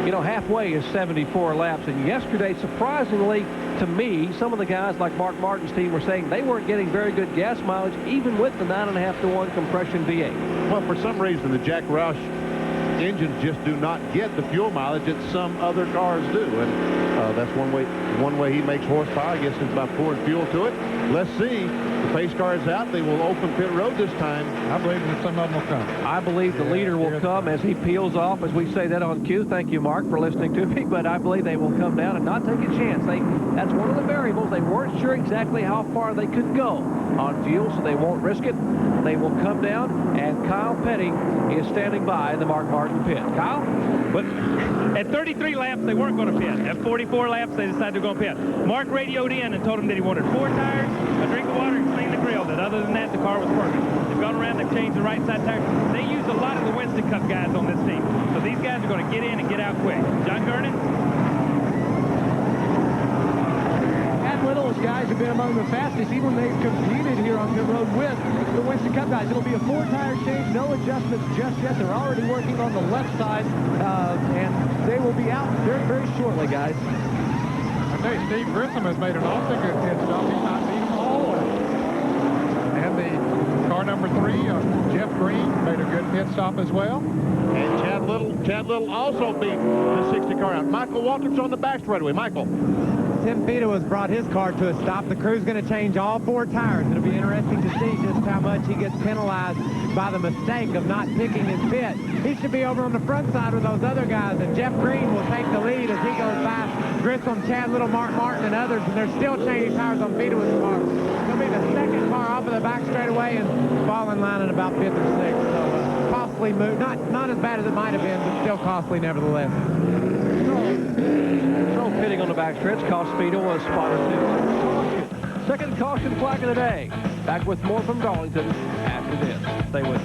You know, halfway is 74 laps, and yesterday, surprisingly to me, some of the guys like Mark Martin's team were saying they weren't getting very good gas mileage, even with the 9.5 to 1 compression V8. Well, for some reason, the Jack Roush engines just do not get the fuel mileage that some other cars do, and that's one way he makes horsepower, I guess, is by pouring fuel to it. Let's see. The pace car is out. They will open pit road this time. I believe that some of them will come. I believe the leader will come as he peels off, as we say that on cue. Thank you, Mark, for listening to me. But I believe they will come down and not take a chance. That's one of the variables. They weren't sure exactly how far they could go on fuel, so they won't risk it. They will come down, and Kyle Petty is standing by in the Mark Martin pit. Kyle? But at 33 laps, they weren't going to pit. At 44 laps, they decided to go pit. Mark radioed in and told him that he wanted 4 tires, a drink of water, and clean the grill. That other than that, the car was perfect. They've gone around, they've changed the right side tire. They use a lot of the Winston Cup guys on this team. So these guys are going to get in and get out quick. John Kernan? Those guys have been among the fastest, even when they've competed here on pit road with the Winston Cup guys. It'll be a 4-tire change, no adjustments just yet. They're already working on the left side, and They will be out very, very shortly, guys. I tell you, Steve Grissom has made an awfully good pit stop. He might beat them all the way. And the car number 3, Jeff Green, made a good pit stop as well. And Chad Little also beat the 60 car out. Michael Waltrip's on the back straightaway. Michael. Tim Fito has brought his car to a stop. The crew's going to change all 4 tires. It'll be interesting to see just how much he gets penalized by the mistake of not picking his pit. He should be over on the front side with those other guys, and Jeff Green will take the lead as he goes by Grissom, Chad Little, Mark Martin, and others, and they're still changing tires on Fito's car. He'll be the second car off of the back straightaway and fall in line at about 5th or 6th. So costly move. Not as bad as it might have been, but still costly nevertheless. Pitting on the backstretch cost Fito a spot or 2. Second caution flag of the day. Back with more from Darlington after this. Stay with us.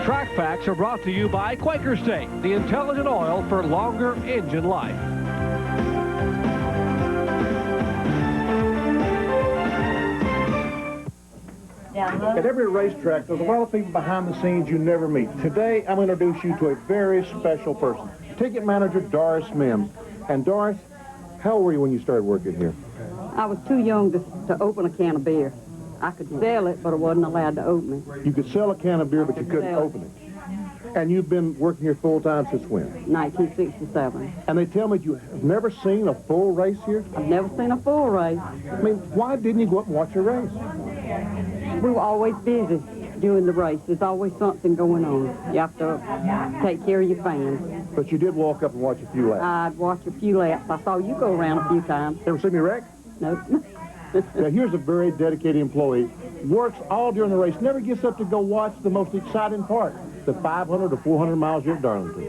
Track facts are brought to you by Quaker State, the intelligent oil for longer engine life. At every racetrack, there's a lot of people behind the scenes you never meet. Today, I'm going to introduce you to a very special person, ticket manager Doris Mims. And Doris, how old were you when you started working here? I was too young to open a can of beer. I could sell it, but I wasn't allowed to open it. You could sell a can of beer, but you couldn't open it. And you've been working here full-time since when? 1967. And they tell me you have never seen a full race here? I've never seen a full race. I mean, why didn't you go up and watch a race? We were always busy doing the race. There's always something going on. You have to take care of your fans. But you did walk up and watch a few laps. I'd watch a few laps. I saw you go around a few times. Ever see me wreck? Nope. Now, here's a very dedicated employee. Works all during the race. Never gets up to go watch the most exciting part, the 500 to 400 miles here at Darlington.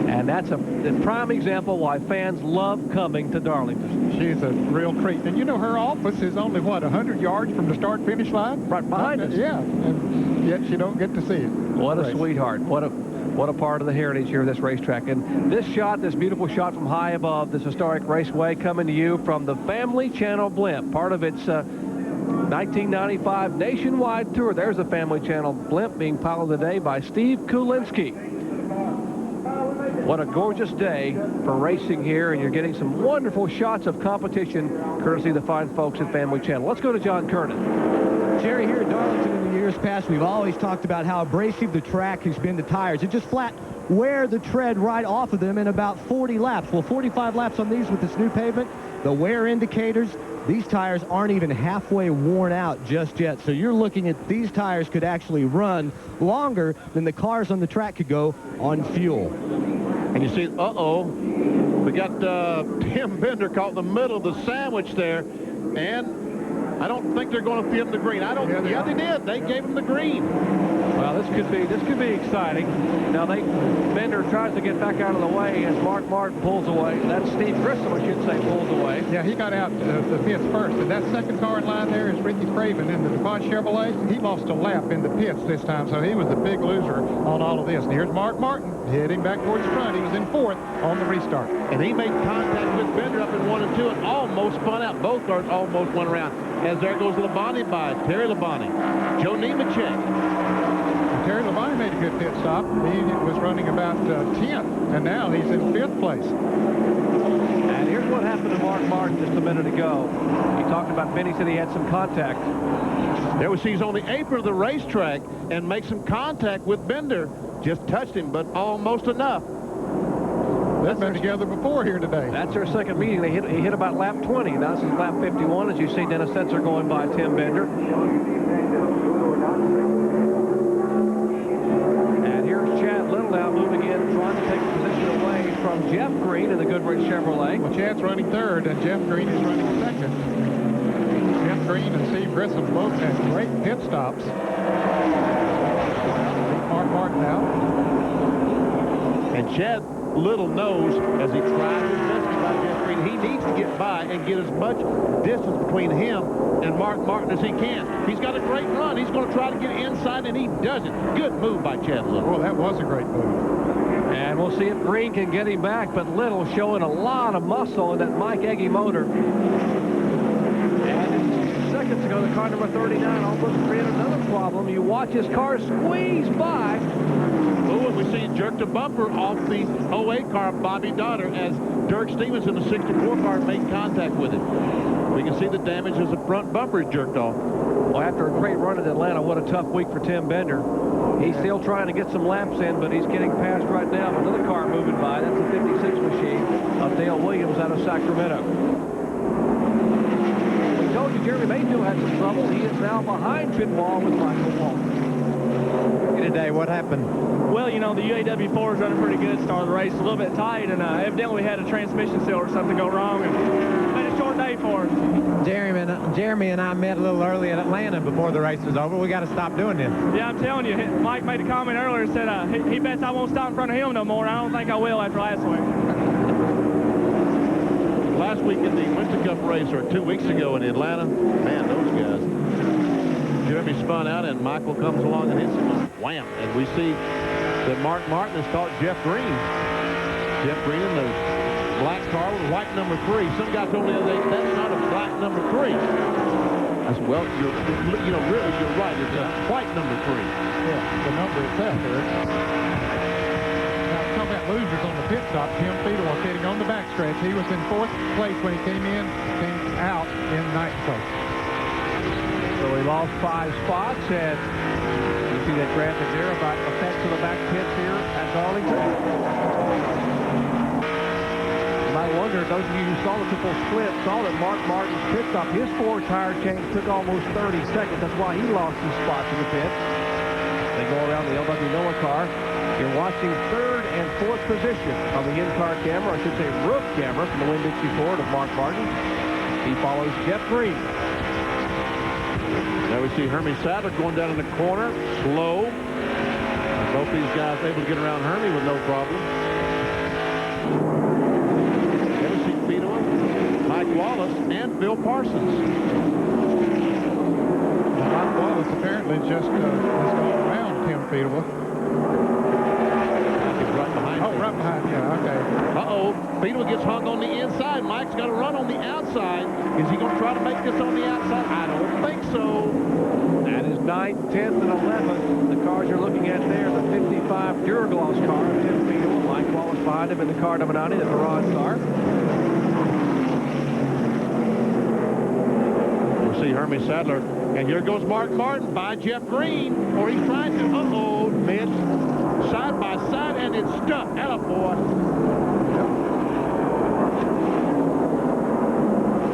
And that's a prime example why fans love coming to Darlington. She's a real treat. And you know, her office is only, what, 100 yards from the start-finish line? Right behind us. Yeah, and yet you don't get to see it. What a sweetheart. What a part of the heritage here of this racetrack. And this shot, this beautiful shot from high above this historic raceway, coming to you from the Family Channel blimp, part of its 1995 nationwide tour. There's the Family Channel blimp being piloted today by Steve Kulinski. What a gorgeous day for racing here, and you're getting some wonderful shots of competition courtesy of the fine folks at Family Channel. Let's go to John Kernan. Jerry, here at Darlington in the years past, we've always talked about how abrasive the track has been to tires. It just flat wear the tread right off of them in about 40 laps. Well, 45 laps on these with this new pavement. The wear indicators, these tires aren't even halfway worn out just yet. So you're looking at these tires could actually run longer than the cars on the track could go on fuel. And you see, we got Tim Bender caught in the middle of the sandwich there, and I don't think they're going to fit him the green. Yeah, they did. They gave him the green. Well, this could be exciting. Now Bender tries to get back out of the way as Mark Martin pulls away. That's Steve Grissom, I should say, pulls away. Yeah, he got out the pits first. And that second car in line there is Ricky Craven in the DuPont Chevrolet. He lost a lap in the pits this time, so he was the big loser on all of this. And here's Mark Martin heading back towards the front. He was in 4th on the restart. And he made contact with Bender up in 1 and 2 and almost spun out. Both cars almost went around. As there goes Labonte by Terry Labonte. Joe Nemechek. Terry Labonte made a good pit stop. He was running about 10th, and now he's in 5th place. And here's what happened to Mark Martin just a minute ago. He talked about Benny, said he had some contact. There was he's on the apron of the racetrack and make some contact with Bender. Just touched him, but almost enough. They've been together before here today. That's their second meeting. He hit about lap 20. Now this is lap 51, as you see Dennis Setzer going by Tim Bender. And here's Chad Little now moving in, trying to take a position away from Jeff Green in the Goodrich Chevrolet. Well, Chad's running 3rd, and Jeff Green is running 2nd. Jeff Green and Steve Grissom both had great pit stops. Mark Martin now. And Chad Little knows as he tries his best to get by Jeff Green, he needs to get by and get as much distance between him and Mark Martin as he can. He's got a great run. He's going to try to get inside, and he does it. Good move by Chad Little. Oh, that was a great move. And we'll see if Green can get him back, but Little showing a lot of muscle in that Mike Egge motor. And seconds ago, the car number 39 almost created another problem. You watch his car squeeze by. Oh, and we see him jerk the bumper off the 08 car, Bobby Dotter, as Dirk Stevens in the 64 car made contact with it. We can see the damage as the front bumper is jerked off. Well, after a great run at Atlanta, what a tough week for Tim Bender. He's still trying to get some laps in, but he's getting past right now. Another car moving by. That's the 56 machine of Dale Williams out of Sacramento. We told you Jeremy Mayfield had some trouble. He is now behind pit wall with Michael Walker. Today, what happened? Well, you know, the UAW4 is running pretty good. Started the race a little bit tight, and evidently we had a transmission seal or something go wrong, and made a short day for us. Jeremy and I met a little early at Atlanta before the race was over. We got to stop doing this. Yeah, I'm telling you, Mike made a comment earlier and said he bets I won't stop in front of him no more. I don't think I will after last week. Last week in the Winter Cup race, or 2 weeks ago in Atlanta, man, those guys. Jeremy spun out, and Michael comes along and hits him. Wham! And we see that Mark Martin has caught Jeff Green. Jeff Green in the black car with white number 3. Some guy told me the other day, that's not a black number 3. I said, well, really, you're right. It's a white number 3. Yeah, the number itself, Eric. Now, talking about losers on the pit stop, Tim Fiedler sitting on the backstretch. He was in 4th place when he came out in 9th place. So he lost 5 spots, and you see that graphic there about effects of the back pits here at Darlington. You might wonder, those of you who saw the triple split saw that Mark Martin's pit stop, his 4-tire change took almost 30 seconds. That's why he lost some spots in the pits. They go around the LW Noah car. You're watching 3rd and 4th position on the in-car camera, I should say roof camera, from the Winn-Dixie Ford of Mark Martin. He follows Jeff Green. Now we see Hermie Sadler going down in the corner, slow. Both these guys able to get around Hermie with no problem. There we see Fiedler, Mike Wallace, and Bill Parsons. Mike Wallace apparently just has gone around Tim Fiedler. He's right behind him. Oh, right behind, yeah, okay. Uh-oh, Fiedler gets hung on the inside. Mike's got to run on the outside. Is he going to try to make this on the outside? I don't think so. That is 9th, 10th, and 11th. The cars you're looking at there, the 55 Duragloss car of Tim Fiedler. Mike Wallace behind him in the car number 90, the Ferrari car. We'll see Hermie Sadler. And here goes Mark Martin by Jeff Green. Or he's trying to, missed. Side by side, and it's stuck. Attaboy.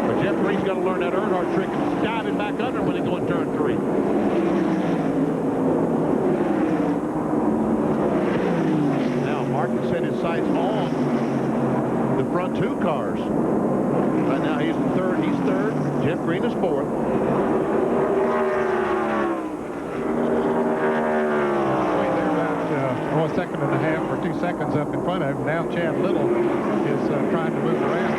But Jeff Green's got to learn that Earnhardt trick of diving back under when they go in turn 3. Now, Martin set his sights on the front 2 cars. Right now, he's 3rd. He's 3rd. Jeff Green is 4th. A second and a half or 2 seconds up in front of him. Now Chad Little is trying to move around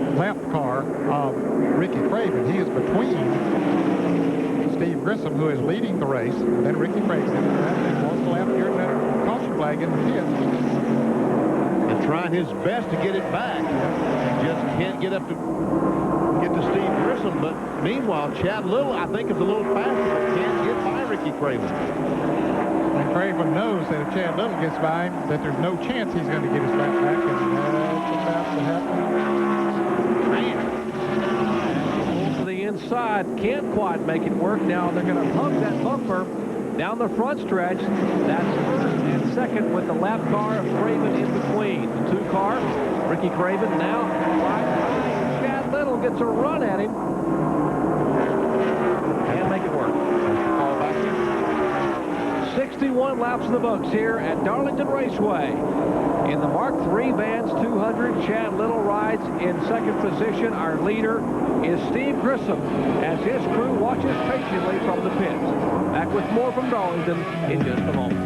the left car of Ricky Craven. He is between Steve Grissom, who is leading the race, and then Ricky Craven. And wants to lap here and then a caution flag in the pit. And trying his best to get it back. He just can't get up to get to Steve Grissom. But meanwhile, Chad Little, I think, is a little faster, but can't get by Ricky Craven. And Craven knows that if Chad Little gets by him, that there's no chance he's going to get his lap back, and that's about to happen. Man. To the inside, can't quite make it work. Now they're going to hug that bumper down the front stretch. That's 1st and 2nd with the lap car of Craven in between. The 2 car, Ricky Craven now right behind. Chad Little gets a run at him. Can't make it work. 61 laps in the books here at Darlington Raceway. In the Mark III Vans 200, Chad Little rides in 2nd position. Our leader is Steve Grissom as his crew watches patiently from the pits. Back with more from Darlington in just a moment.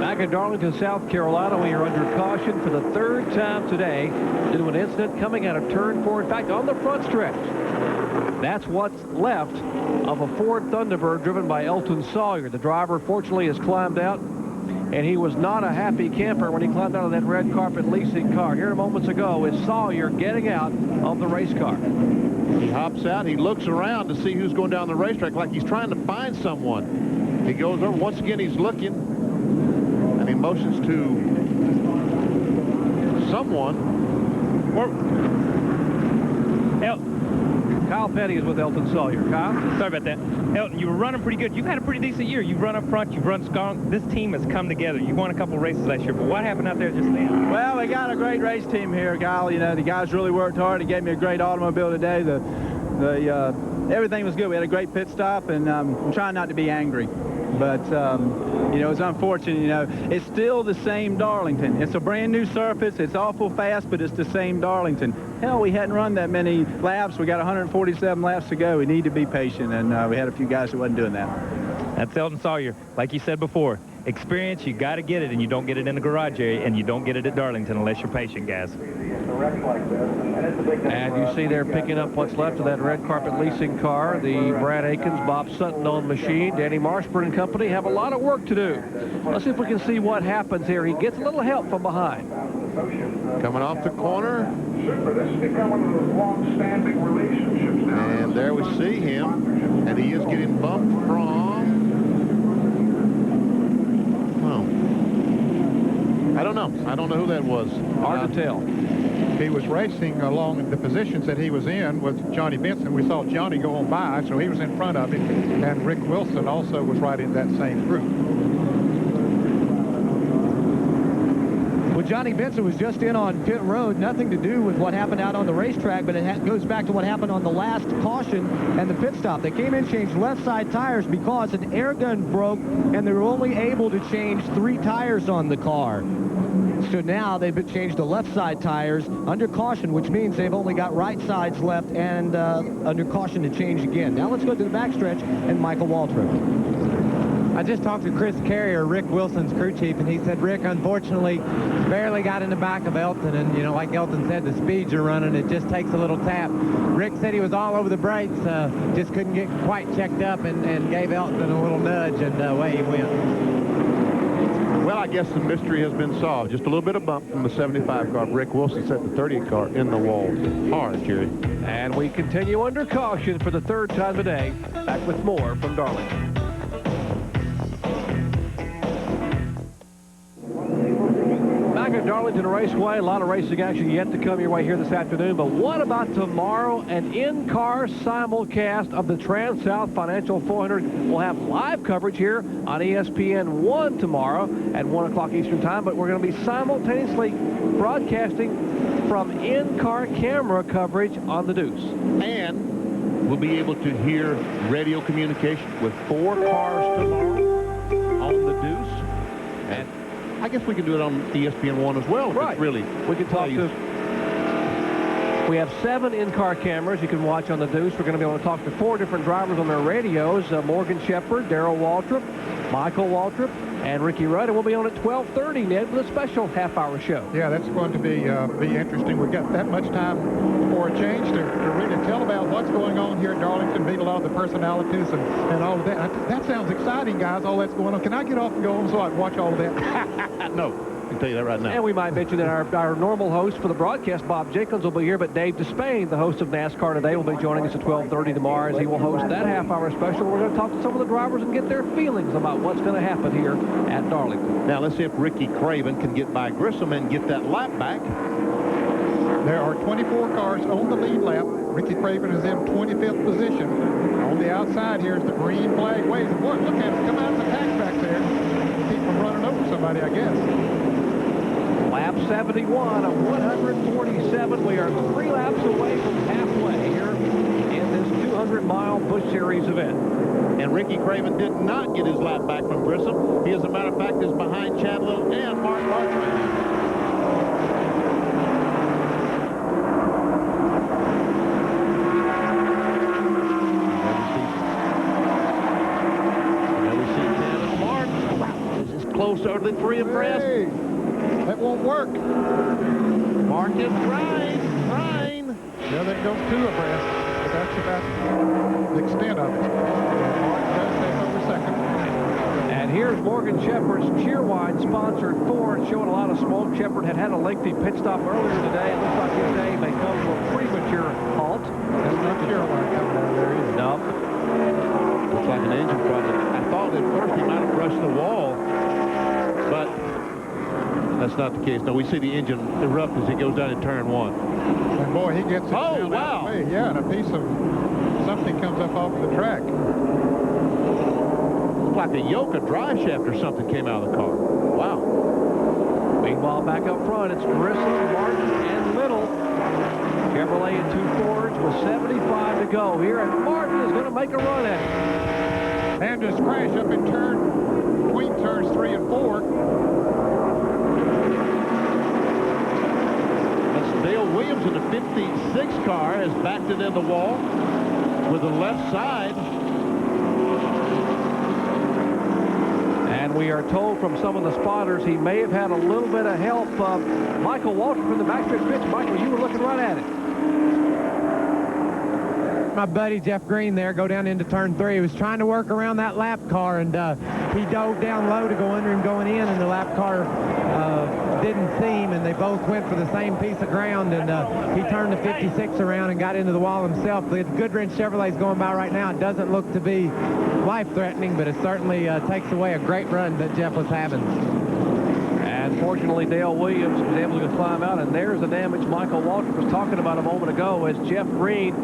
Back in Darlington, South Carolina, we are under caution for the 3rd time today due to an incident coming out of turn 4. In fact, on the front stretch. That's what's left of a Ford Thunderbird driven by Elton Sawyer. The driver, fortunately, has climbed out, and he was not a happy camper when he climbed out of that red carpet leasing car. Here moments ago is Sawyer getting out of the race car. He hops out. He looks around to see who's going down the racetrack like he's trying to find someone. He goes over. Once again, he's looking, and he motions to someone. Kyle Petty is with Elton Sawyer. Kyle? Sorry about that. Elton, you were running pretty good. You've had a pretty decent year. You've run up front. You've run strong. This team has come together. You won a couple races last year, but what happened out there just then? Well, we got a great race team here, Kyle. You know, the guys really worked hard. They gave me a great automobile today. Everything was good. We had a great pit stop, and I'm trying not to be angry. But, you know, it's unfortunate, you know. It's still the same Darlington. It's a brand new surface. It's awful fast, but it's the same Darlington. Hell, we hadn't run that many laps. We got 147 laps to go. We need to be patient, and we had a few guys who wasn't doing that. That's Elton Sawyer. Like you said before, experience, you got to get it, and you don't get it in the garage area, and you don't get it at Darlington unless you're patient, guys. And you see they're picking up what's left of that red carpet leasing car. The Brad Akins, Bob Sutton-owned machine. Danny Marshburn and company have a lot of work to do. Let's see if we can see what happens here. He gets a little help from behind. Coming off the corner. And there we see him. And he is getting bumped from... I don't know. I don't know who that was. Hard to tell. He was racing along the positions that he was in with Johnny Benson. We saw Johnny go on by, so he was in front of him. And Rick Wilson also was right in that same group. Well, Johnny Benson was just in on pit road. Nothing to do with what happened out on the racetrack, but it goes back to what happened on the last caution and the pit stop. They came in, changed left side tires because an air gun broke, and they were only able to change 3 tires on the car. So now they've changed the left side tires under caution, which means they've only got right sides left and under caution to change again. Now let's go to the backstretch and Michael Waltrip. I just talked to Chris Carrier, Rick Wilson's crew chief, and he said Rick, unfortunately, barely got in the back of Elton, and, you know, like Elton said, the speeds are running. It just takes a little tap. Rick said he was all over the brakes, just couldn't get quite checked up, and gave Elton a little nudge, and away he went. Well, I guess the mystery has been solved. Just a little bit of bump from the 75 car. Rick Wilson set the 30 car in the wall. Hard, Jerry. And we continue under caution for the 3rd time today. Back with more from Darlington. Back at Darlington Raceway, a lot of racing action yet to come your way here this afternoon. But what about tomorrow? An in-car simulcast of the Trans-South Financial 400. We'll have live coverage here on ESPN 1 tomorrow at 1 o'clock Eastern Time. But we're going to be simultaneously broadcasting from in-car camera coverage on the Deuce. And we'll be able to hear radio communication with 4 cars tomorrow on the Deuce. And I guess we can do it on ESPN 1 as well. Right. Really, we can talk to... We have 7 in-car cameras you can watch on the Deuce. We're going to be able to talk to 4 different drivers on their radios. Morgan Shepherd, Darrell Waltrip, Michael Waltrip, and Ricky Rudd. And we'll be on at 12:30, Ned, with a special half-hour show. Yeah, that's going to be interesting. We've got that much time for a change to really tell about what's going on here at Darlington, meet a lot of the personalities and all of that. That sounds exciting, guys, all that's going on. Can I get off and go home so I can watch all of that? No. I can tell you that right now. And we might mention that our normal host for the broadcast, Bob Jenkins, will be here, but Dave Despain, the host of NASCAR Today, will be joining us at 12:30 tomorrow as he will host that half-hour special. We're going to talk to some of the drivers and get their feelings about what's going to happen here at Darlington. Now, let's see if Ricky Craven can get by Grissom and get that lap back. There are 24 cars on the lead lap. Ricky Craven is in 25th position. On the outside here is the green flag waving. Boy, look at him come out of the pack back there. Keep from running over somebody, I guess. Lap 71 of 147. We are 3 laps away from halfway here in this 200-mile Busch Series event. And Ricky Craven did not get his lap back from Grissom. He, as a matter of fact, is behind Chad Little and Mark Larcher. Closer than 3 abreast. Hey, that won't work. Mark is trying. Yeah, they go 2 abreast. But that's about the extent of it. Martin does take over second. And here's Morgan Shepherd's Cheerwine sponsored Ford, showing a lot of smoke. Shepherd had a lengthy pit stop earlier today. It looks like his day may come to a premature halt. That's not Cheerwine coming out of there either. Nope. Looks like an engine problem. I thought at first he might have brushed the wall, but that's not the case. No, we see the engine erupt as he goes down in turn 1. And boy, he gets it down that way. Yeah, and a piece of something comes up off of the track. Looks like a yoke, a drive shaft or something came out of the car. Wow. Meanwhile, back up front, it's Grissom, Martin, and Little. Chevrolet and 2 Fords with 75 to go here, and Martin is going to make a run at it. And just crash up in between turns 3 and 4. That's Dale Williams in the 56 car has backed it in the wall with the left side. And we are told from some of the spotters he may have had a little bit of help. Michael Walter from the backstretch pitch. Michael, you were looking right at it. My buddy Jeff Green there go down into turn 3. He was trying to work around that lap car, and he dove down low to go under him going in, and the lap car didn't see him, and they both went for the same piece of ground, and he turned the 56 around and got into the wall himself. The Goodwrench Chevrolet's going by right now. It doesn't look to be life-threatening, but it certainly takes away a great run that Jeff was having. And fortunately, Dale Williams was able to climb out, and there's the damage Michael Walter was talking about a moment ago as Jeff Green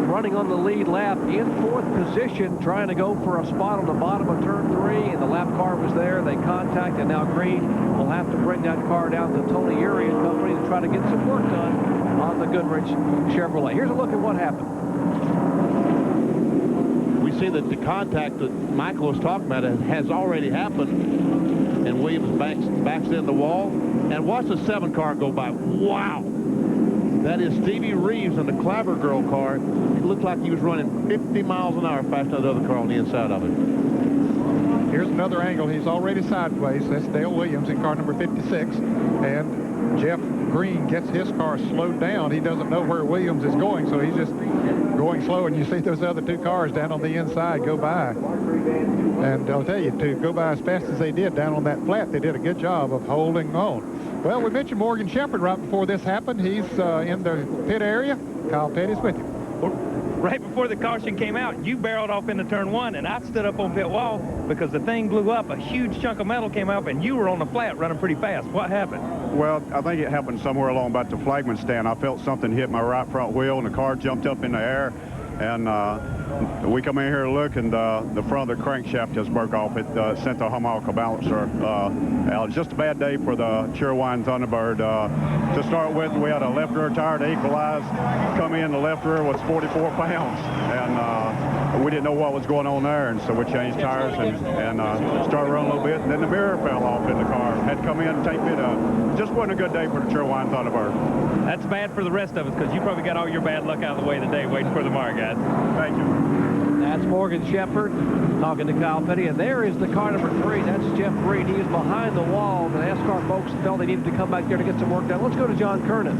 running on the lead lap in 4th position, trying to go for a spot on the bottom of turn 3, and the lap car was there. They contacted, and now Green will have to bring that car down to Tony Urey and Company to try to get some work done on the Goodwrench Chevrolet. Here's a look at what happened. We see that the contact that Michael was talking about has already happened, and Williams backs in the wall. And watch the 7 car go by. Wow! That is Stevie Reeves in the Clabber Girl car. It looked like he was running 50 miles an hour faster than the other car on the inside of it. Here's another angle. He's already sideways. That's Dale Williams in car number 56. And Jeff Green gets his car slowed down. He doesn't know where Williams is going, so he's just going slow. And you see those other 2 cars down on the inside go by. And I'll tell you, to go by as fast as they did down on that flat, they did a good job of holding on. Well, we mentioned Morgan Shepherd right before this happened. He's in the pit area. Kyle Petty's with him. Right before the caution came out, you barreled off into turn 1, and I stood up on pit wall because the thing blew up. A huge chunk of metal came up, and you were on the flat running pretty fast. What happened? Well, I think it happened somewhere along about the flagman stand. I felt something hit my right front wheel, and the car jumped up in the air. And we come in here to look, and the front of the crankshaft just broke off. It sent the harmonical balancer out. Just a bad day for the Cheerwine Thunderbird. To start with, we had a left rear tire to equalize. Come in, the left rear was 44 pounds. And we didn't know what was going on there, and so we changed tires and started running a little bit. And then the mirror fell off in the car. Had to come in and tape it up. Just wasn't a good day for the Cheerwine Thunderbird. That's bad for the rest of us because you probably got all your bad luck out of the way today waiting for the mark, guys. Thank you. That's Morgan Shepherd talking to Kyle Petty, and there is the car number 3. That's Jeff Green. He is behind the wall. The NASCAR folks felt they needed to come back there to get some work done. Let's go to John Kernan.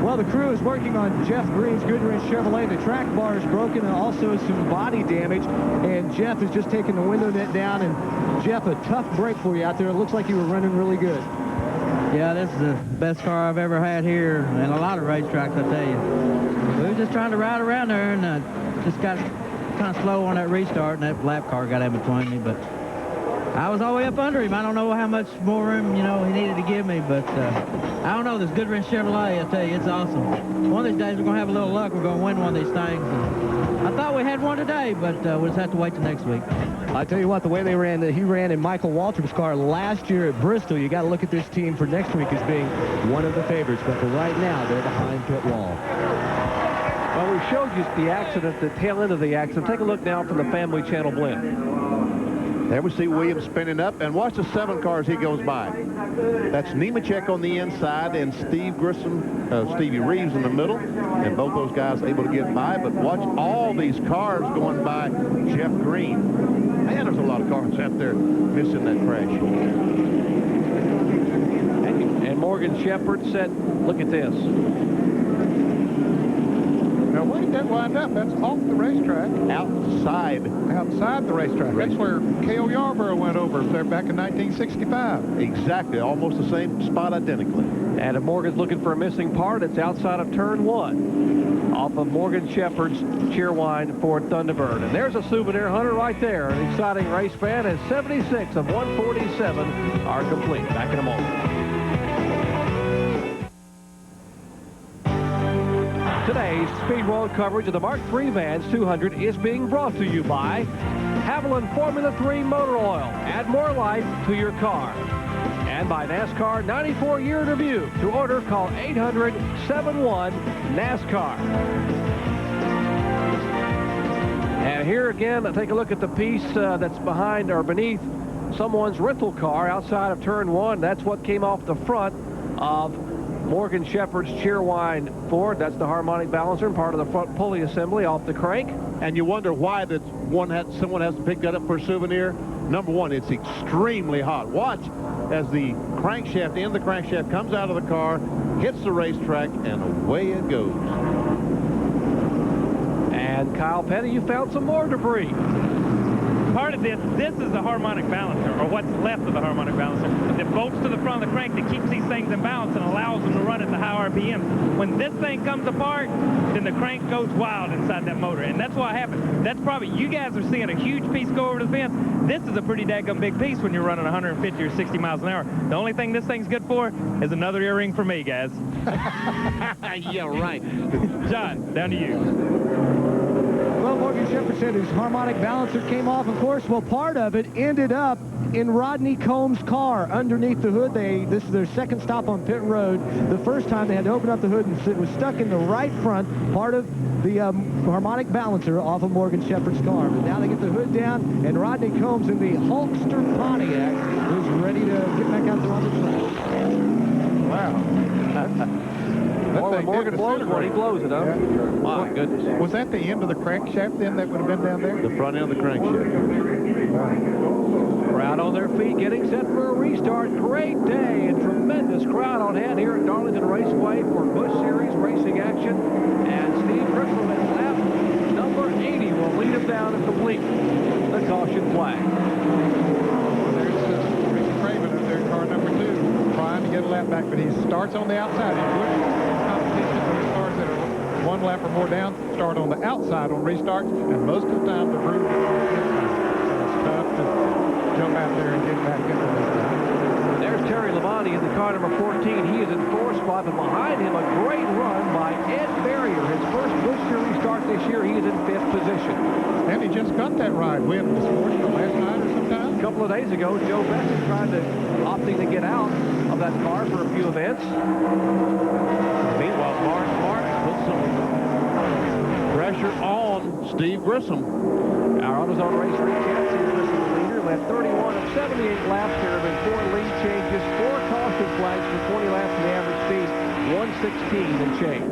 Well, the crew is working on Jeff Green's Goodwrench Chevrolet. The track bar is broken and also some body damage, and Jeff is just taking the window net down. And Jeff, a tough break for you out there. It looks like you were running really good. Yeah, this is the best car I've ever had here, and a lot of racetracks, I tell you. We were just trying to ride around there, and just got kind of slow on that restart, and that lap car got in between me, but I was all the way up under him. I don't know how much more room, he needed to give me, but I don't know. This Goodwrench Chevrolet, I tell you, it's awesome. One of these days, we're going to have a little luck. We're going to win one of these things. And I thought we had one today, but we'll just have to wait till next week. I tell you what, the way they ran, he ran in Michael Waltrip's car last year at Bristol. You got to look at this team for next week as being one of the favorites, but for right now, they're behind pit wall. Well, we showed you the accident, the tail end of the accident. Take a look now from the Family Channel blend. There we see Williams spinning up, and watch the 7 cars he goes by. That's Nemechek on the inside and Stevie Reeves in the middle, and both those guys able to get by. But watch all these cars going by Jeff Green. Man, there's a lot of cars out there missing that crash. And Morgan Shepherd said, look at this. Now, where did that wind up? That's off the racetrack. Outside. Outside the racetrack. That's where Cale Yarborough went over there back in 1965. Exactly. Almost the same spot identically. And if Morgan's looking for a missing part, it's outside of turn 1 off of Morgan Shepherd's Cheerwine Ford Thunderbird. And there's a souvenir hunter right there. An exciting race fan, as 76 of 147 are complete. Back in a moment. Today's Speed World coverage of the Mark III Vans 200 is being brought to you by Haviland Formula 3 Motor Oil. Add more life to your car. And by NASCAR 94-year review. To order, call 800-71-NASCAR. And here again, take a look at the piece that's behind or beneath someone's rental car outside of turn 1. That's what came off the front of Morgan Shepherd's Cheerwine Ford. That's the harmonic balancer and part of the front pulley assembly off the crank. And you wonder why that someone has to pick that up for a souvenir. Number one, it's extremely hot. Watch as the crankshaft, end of the crankshaft comes out of the car, hits the racetrack, and away it goes. And Kyle Petty, you found some more debris. Part of this is the harmonic balancer, or what's left of the harmonic balancer, that bolts to the front of the crank that keeps these things in balance and allows them to run at the high RPM. When this thing comes apart, then the crank goes wild inside that motor, and that's what happened. That's probably, you guys are seeing a huge piece go over the fence. This is a pretty daggum big piece when you're running 150 or 60 miles an hour. The only thing this thing's good for is another earring for me, guys. Yeah, right. John, down to you. Well, Morgan Shepherd said his harmonic balancer came off, of course. Well, part of it ended up in Rodney Combs' car underneath the hood. This is their second stop on pit road. The first time they had to open up the hood, and it was stuck in the right front, part of the harmonic balancer off of Morgan Shepherd's car. But now they get the hood down, and Rodney Combs in the Hulkster Pontiac is ready to get back out there on the track. Wow. Or Morgan blows when he blows it, huh? Yeah. My goodness. Was that the end of the crankshaft then that would have been down there? The front end of the crankshaft. Crowd on their feet, getting set for a restart. Great day and tremendous crowd on hand here at Darlington Raceway for Busch Series racing action. And Steve Grissom at lap number 80 will lead him down and complete the caution flag. There's Ricky Craven up there in car number 2, trying to get a lap back, but he starts on the outside. He would competition, those cars that are one lap or more down start on the outside on restarts, and most of the time the groove is on the inside. So it's tough to jump out there and get back into this. There's Terry Labonte in the car number 14. He is in 4th spot, but behind him a great run by Ed Barrier. His first Busch Series start this year. He is in 5th position. And he just got that ride win this morning or last night or sometime. A couple of days ago, Joe Beckett tried to opting to get out of that car for a few events. Meanwhile, Mark put some pressure on Steve Grissom. Our AutoZone race recap, Steve Grissom, the leader, led 31 of 78 laps. There have been 4 lead changes, 4 caution flags for 20 laps, and the average speed 116 and change.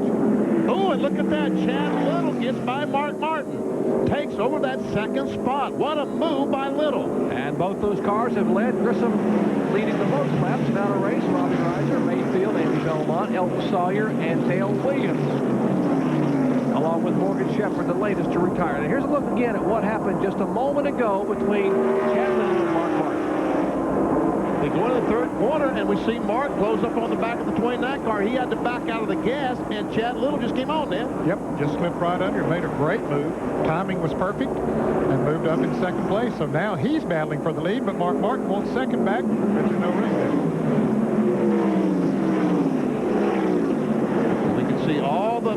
Oh, and look at that. Chad Little gets by Mark Martin. Takes over that 2nd spot. What a move by Little. And both those cars have led. Grissom leading the most laps without a race. Robbie Reiser, Mayfield, Andy Belmont, Elton Sawyer, and Dale Williams, along with Morgan Shepherd, the latest to retire. And here's a look again at what happened just a moment ago between Chad Little and Mark Martin. They go into the 3rd corner, and we see Mark close up on the back of the 29 car. He had to back out of the gas, and Chad Little just came on then. Yep, just slipped right under, made a great move. Timing was perfect, and moved up in 2nd place. So now he's battling for the lead, but Mark Martin wants 2nd back, but there's no room there. We can see all the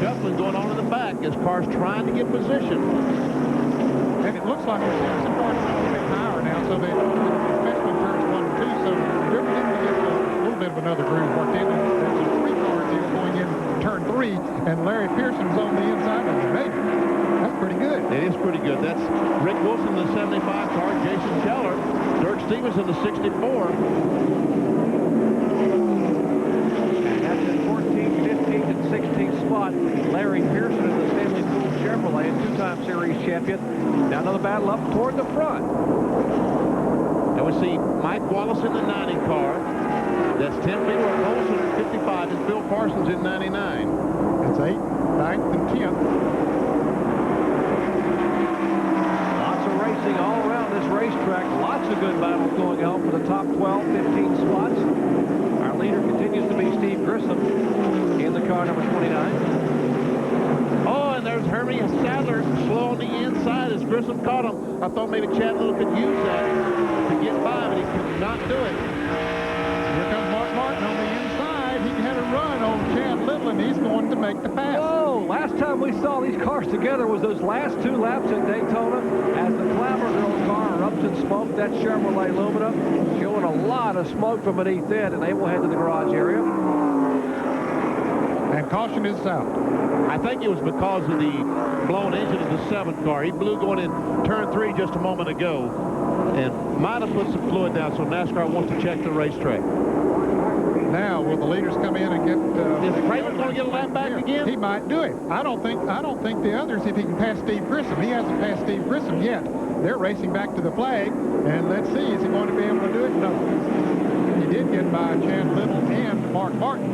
shuffling going on in the back as cars trying to get position. And it looks like we're seeing some cars a little bit higher now, so they, especially turns 1 and 2, so they're beginning to get a little bit of another groove worked in. And there's a 3-car deal going in turn 3, and Larry Pearson's on the inside of the maybe. That's pretty good. It is pretty good. That's Rick Wilson in the 75 car, Jason Scheller, Dirk Stevens in the 64. That's in 14th, 15th, and 16th spot. Larry Pearson in the Stanley Pool Chevrolet, a 2-time series champion. Now another battle up toward the front. And we see Mike Wallace in the 90 car. That's Tim Beaver at Olson at 55, and Phil Parsons in 99. And That's 8th, 9th, and 10th. Lots of racing all around this racetrack. Lots of good battles going on for the top 12, 15 spots. Our leader continues to be Steve Grissom in the car number 29. Oh, and there's Hermie Sadler slow on the inside as Grissom caught him. I thought maybe Chad Little could use that to get by, but he could not do it. Here comes Mark Martin on the inside. He had a run on Chad Little, and he's going to make the pass. Oh, last time we saw these cars together was those last 2 laps at Daytona as the Clapper Girl car erupts in smoke. That Chevrolet Lumina showing a lot of smoke from beneath it, and they will head to the garage area. And caution is out. I think it was because of the blown engine of the 7th car. He blew going in turn 3 just a moment ago and might have put some fluid down, so NASCAR wants to check the racetrack. Now, will the leaders come in and get... Is Craven going to get a lap back again? He might do it. I don't think the others, if he can pass Steve Grissom. He hasn't passed Steve Grissom yet. They're racing back to the flag, and let's see, is he going to be able to do it? No. He did get by Chad Little and Mark Martin.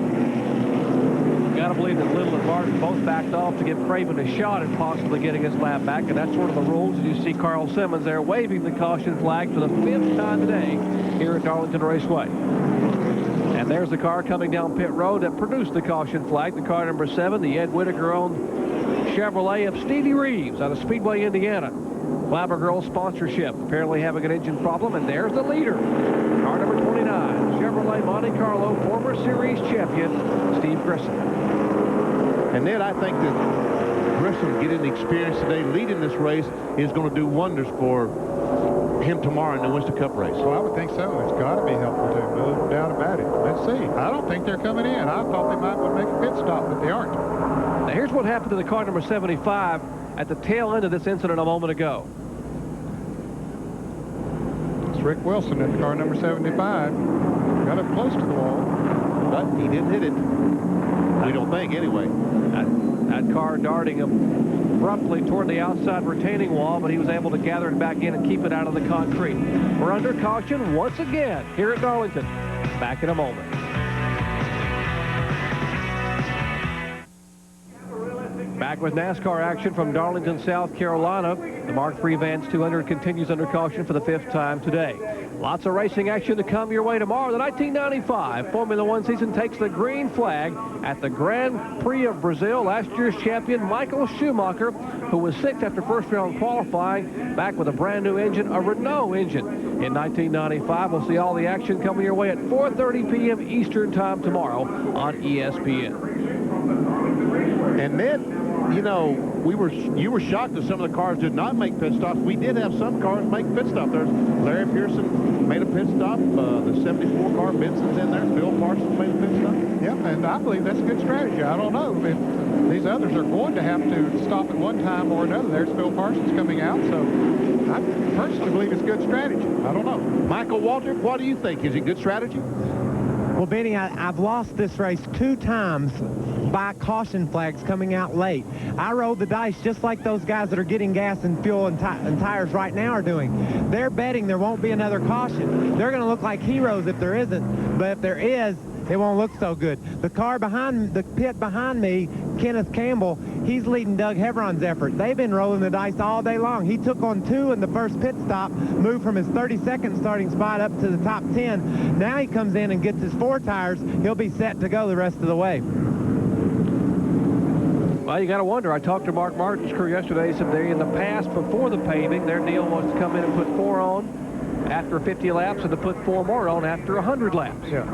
Got to believe that Little and Martin both backed off to give Craven a shot at possibly getting his lap back, and that's sort of the rules. You see Carl Simmons there waving the caution flag for the 5th time today here at Darlington Raceway. And there's the car coming down pit road that produced the caution flag, the car number 7, the Ed Whitaker-owned Chevrolet of Stevie Reeves out of Speedway, Indiana. Clapper Girl sponsorship, apparently having an engine problem, and there's the leader. Car number 29, Chevrolet Monte Carlo, former series champion, Steve Grissom. And Ned, I think that Grissom getting the experience today, leading this race, is going to do wonders for him tomorrow in the Winston Cup race. Well, I would think so. It's got to be helpful to him. No doubt about it. Let's see. I don't think they're coming in. I thought they might make a pit stop, but they aren't. Now, here's what happened to the car number 75 at the tail end of this incident a moment ago. It's Rick Wilson in the car number 75. Got up close to the wall. But he didn't hit it. We don't think, anyway. That car darting abruptly toward the outside retaining wall, but he was able to gather it back in and keep it out of the concrete. We're under caution once again here at Darlington. Back in a moment. Back with NASCAR action from Darlington, South Carolina. The Mark III Vance 200 continues under caution for the 5th time today. Lots of racing action to come your way tomorrow. The 1995 Formula One season takes the green flag at the Grand Prix of Brazil. Last year's champion, Michael Schumacher, who was 6th after first round qualifying, back with a brand new engine, a Renault engine in 1995. We'll see all the action coming your way at 4:30 p.m. Eastern time tomorrow on ESPN. And Ned, you know, you were shocked that some of the cars did not make pit stops. We did have some cars make pit stops. There's Larry Pearson made a pit stop. The 74 car, Benson's in there. Bill Parsons made a pit stop. Yep, and I believe that's a good strategy. I don't know if these others are going to have to stop at one time or another. There's Bill Parsons coming out, so I personally believe it's good strategy. I don't know. Michael Walter, what do you think? Is it good strategy? Well, Benny, I've lost this race 2 times by caution flags coming out late. I rolled the dice just like those guys that are getting gas and fuel and tires right now are doing. They're betting there won't be another caution. They're going to look like heroes if there isn't, but if there is, it won't look so good. The car behind the pit behind me, Kenneth Campbell, he's leading Doug Hebron's effort. They've been rolling the dice all day long. He took on 2 in the first pit stop, moved from his 32nd starting spot up to the top 10. Now he comes in and gets his 4 tires. He'll be set to go the rest of the way. Well, you got to wonder. I talked to Mark Martin's crew yesterday. He said they, in the past, before the paving, their deal was to come in and put 4 on after 50 laps and to put 4 more on after 100 laps. Yeah,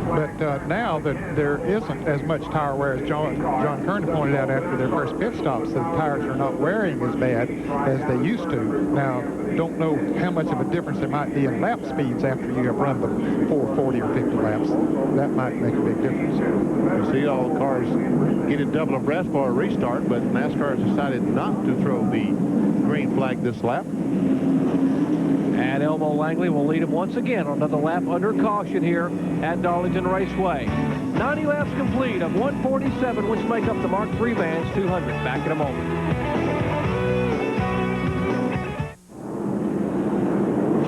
but now that there isn't as much tire wear as John Kern pointed out after their first pit stops, the tires are not wearing as bad as they used to. Now, don't know how much of a difference there might be in lap speeds after you have run the 440 or 50 laps. That might make a big difference. You see all the cars getting double abreast for a restart, but NASCAR has decided not to throw the green flag this lap. And Elmo Langley will lead him once again on another lap under caution here at Darlington Raceway. 90 laps complete of 147, which make up the Mark III Vance 200. Back in a moment.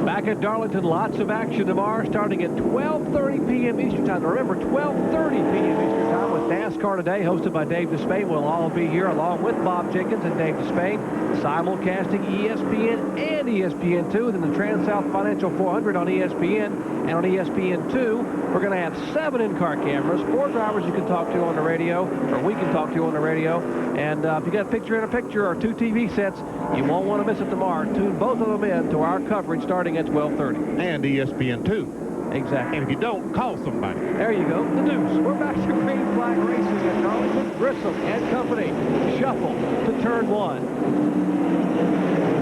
Back Back at Darlington, lots of action tomorrow starting at 12:30 p.m. Eastern Time. Remember, 12:30 p.m. Eastern Time with NASCAR Today, hosted by Dave Despain. We'll all be here along with Bob Jenkins and Dave Despain, simulcasting ESPN and ESPN2, then the Trans-South Financial 400 on ESPN and on ESPN2. We're going to have 7 in-car cameras, 4 drivers you can talk to on the radio, or we can talk to on the radio. And if you got a picture-in-a-picture or 2 TV sets, you won't want to miss it tomorrow. Tune both of them in to our coverage starting at 12:30. And ESPN2. Exactly. And if you don't, call somebody. There you go, the deuce. We're back to green flag racing at Darlington. Grissom and company shuffle to turn 1.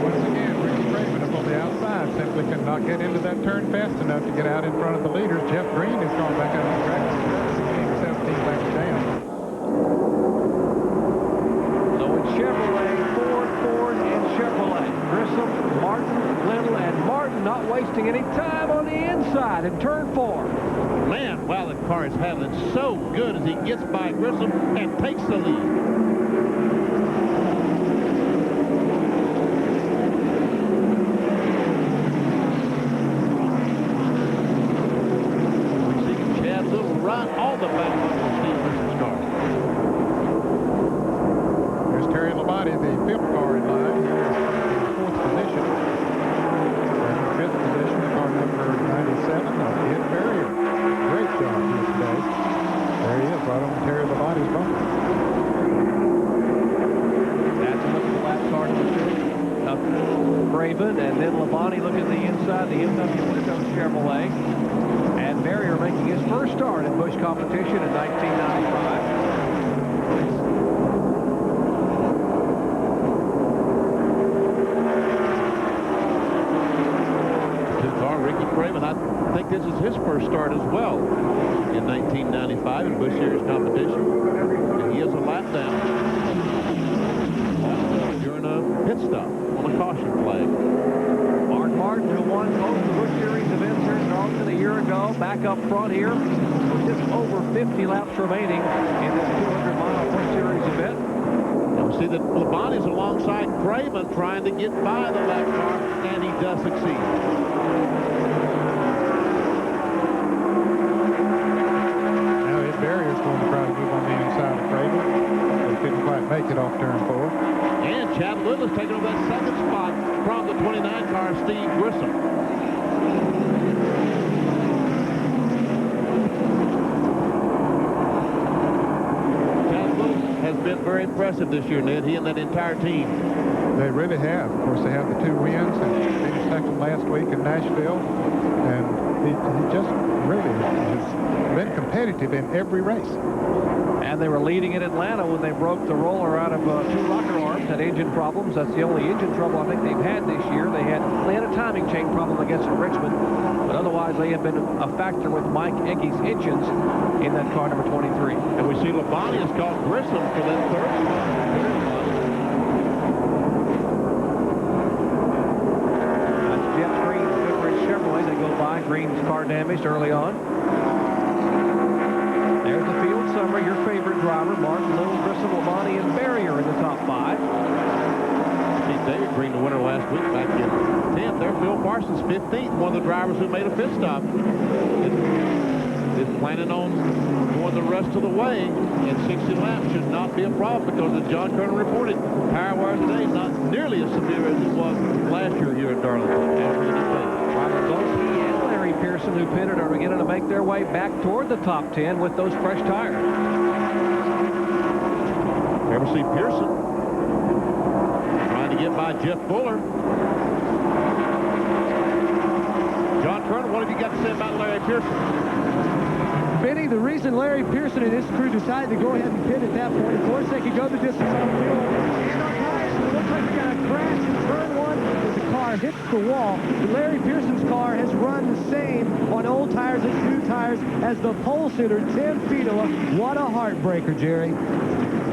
Once again, Ricky Craven up on the outside simply could not get into that turn fast enough to get out in front of the leaders. Jeff Green has gone back out on the track. 17 laps down. So it's Chevrolet, Ford, and Chevrolet. Grissom, Martin, Little, and Martin not wasting any time on the inside in turn 4. Man, wow, that car is handling so good as he gets by Grissom and takes the lead. We see Chad Little run all the back of Steve Grissom's car. There's Terry Labonte, the 5th car in line. He is in 4th position. And in 5th position, car number 97, Ed Barrier. Great job here today. There he is, right on Terry Labonte's bumper. That's a look at the lap car number 2. Craven, and then Labonte looking at the inside, the MW Windows Chevrolet. And Barrier making his first start in Busch competition in 1995. Ricky Craven, I think this is his first start as well in 1995 in Busch Series competition. And he has a lap down during a pit stop on a caution flag. Mark Martin, who won both the Busch Series events here in Darlington a year ago, back up front here with just over 50 laps remaining in this 200-mile Busch Series event. Now we see that Labonte's alongside Craven trying to get by the lap car, and he does succeed. Barrier's going to try to move on the inside of Craven. They couldn't quite make it off turn 4. And Chad Little is taking over that 2nd spot from the 29 car, Steve Grissom. Chad Little has been very impressive this year, Ned. He and that entire team. They really have. Of course, they have the 2 wins and finished second last week in Nashville. And he just really has been competitive in every race. And they were leading in Atlanta when they broke the roller out of 2 rocker arms, had engine problems. That's the only engine trouble I think they've had this year. They had a timing chain problem against Richmond, but otherwise they have been a factor with Mike Egge's engines in that car number 23. And we see Labonte has caught Grissom for that 3rd spot. That's Jeff Green's Goodrich Chevrolet. They go by. Green's car damaged early on. There's the field summary. Your favorite driver, Martin, Little, Grissom, Labonte, and Barrier in the top 5. David Green, the winner last week, back in 10th. There, Phil Parsons, 15th, one of the drivers who made a pit stop. Is planning on going the rest of the way, and 60 laps should not be a problem because, as John Kerner reported, tire wear today is not nearly as severe as it was last year here at Darlington. Driver both he and Larry Pearson, who pitted, are beginning to make their way back toward the top 10 with those fresh tires. Ever see Pearson trying to get by Jeff Fuller? John Kerner, what have you got to say about Larry Pearson? Benny, the reason Larry Pearson and his crew decided to go ahead and pit at that point, of course, they could go the distance on the field. And on tires, it looks like they got a crash in turn 1 as the car hits the wall. But Larry Pearson's car has run the same on old tires as new tires as the pole sitter, Tim Fedowa. What a heartbreaker, Jerry.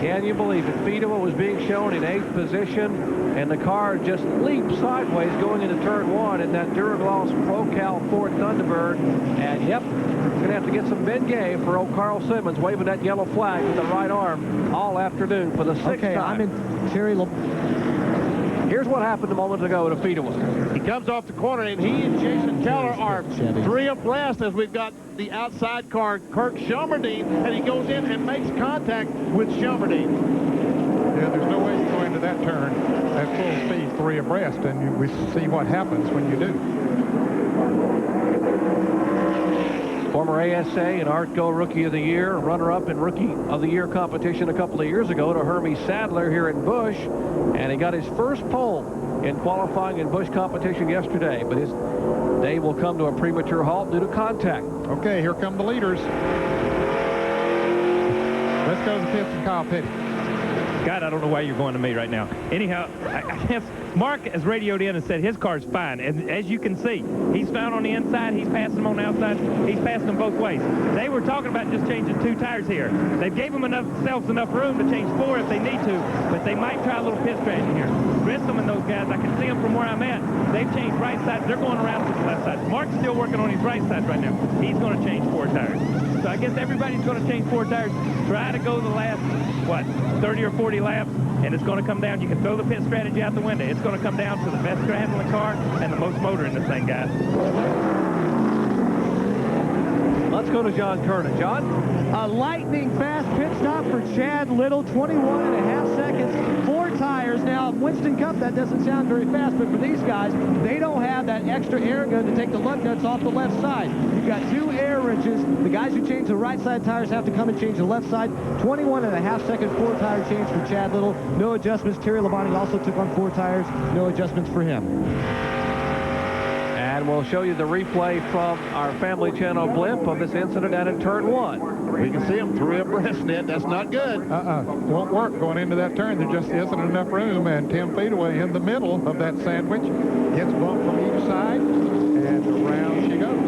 Can you believe it? Fedowa was being shown in 8th position, and the car just leaped sideways going into turn 1 in that Duragloss Pro-Cal Ford Thunderbird. And, yep, going to have to get some Bengay for old Carl Simmons waving that yellow flag with the right arm all afternoon for the 6th time. I'm in Terry Here's what happened a moment ago to Fedewa. He comes off the corner, and he and Jason Keller are 3 abreast as we've got the outside car, Kirk Shelmerdine, and he goes in and makes contact with Shelmerdine. Yeah, there's no way you go into that turn at full speed 3 abreast, and we see what happens when you do. Former ASA and ARTCO Rookie of the Year, runner-up in Rookie of the Year competition a couple of years ago to Hermie Sadler here in Busch, and he got his first pole in qualifying in Busch competition yesterday, but his day will come to a premature halt due to contact. Okay, here come the leaders. Let's go to the pits and Kyle Petty. God, I don't know why you're going to me right now. Anyhow, I guess Mark has radioed in and said his car's fine. And as you can see, he's found on the inside. He's passing them on the outside. He's passing them both ways. They were talking about just changing 2 tires here. They gave themselves enough room to change 4 if they need to, but they might try a little pit strategy here. Grissom and those guys, I can see them from where I'm at. They've changed right sides. They're going around to the left side. Mark's still working on his right side right now. He's going to change 4 tires. So I guess everybody's going to change 4 tires. Try to go the last, 30 or 40 laps, and it's going to come down. You can throw the pit strategy out the window. It's going to come down to the best handling car and the most motor in this thing, guys. Let's go to John Kernan. John? A lightning fast pit stop for Chad Little, 21.5 seconds, 4 tires. Now, Winston Cup, that doesn't sound very fast, but for these guys, they don't have that extra air gun to take the lug nuts off the left side. You've got 2 air wrenches. The guys who change the right side tires have to come and change the left side. 21.5 second 4 tire change for Chad Little. No adjustments. Terry Labonte also took on 4 tires. No adjustments for him. And we'll show you the replay from our Family Channel blimp of this incident down in turn 1. We can see them 3 abreast, Ned. That's not good. Won't work going into that turn. There just isn't enough room, and Tim Fedewa in the middle of that sandwich gets bumped from each side, and around she goes.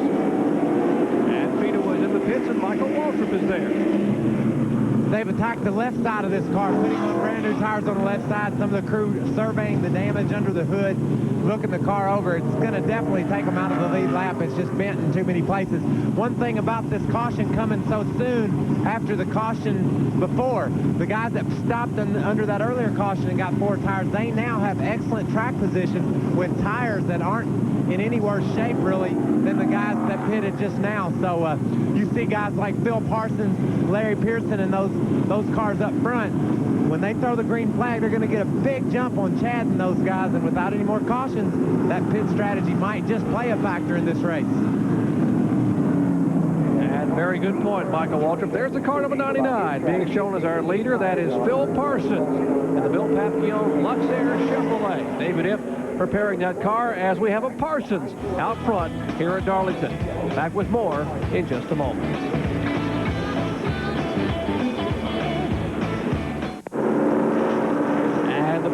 And Fedewa is in the pits, and Michael Waltrip is there. They've attacked the left side of this car, putting on brand new tires on the left side. Some of the crew surveying the damage under the hood, looking the car over. It's going to definitely take them out of the lead lap. It's just bent in too many places. One thing about this caution coming so soon after the caution before, the guys that stopped under that earlier caution and got 4 tires, they now have excellent track position with tires that aren't in any worse shape, really, than the guys that pitted just now. So you see guys like Phil Parsons, Larry Pearson, and those cars up front. When they throw the green flag, they're going to get a big jump on Chad and those guys, and without any more cautions, that pit strategy might just play a factor in this race. And very good point, Michael Waltrip. There's the car number 99 being shown as our leader. That is Phil Parsons in the Bill Papillon Luxair Chevrolet. David Iff preparing that car as we have a Parsons out front here at Darlington. Back with more in just a moment.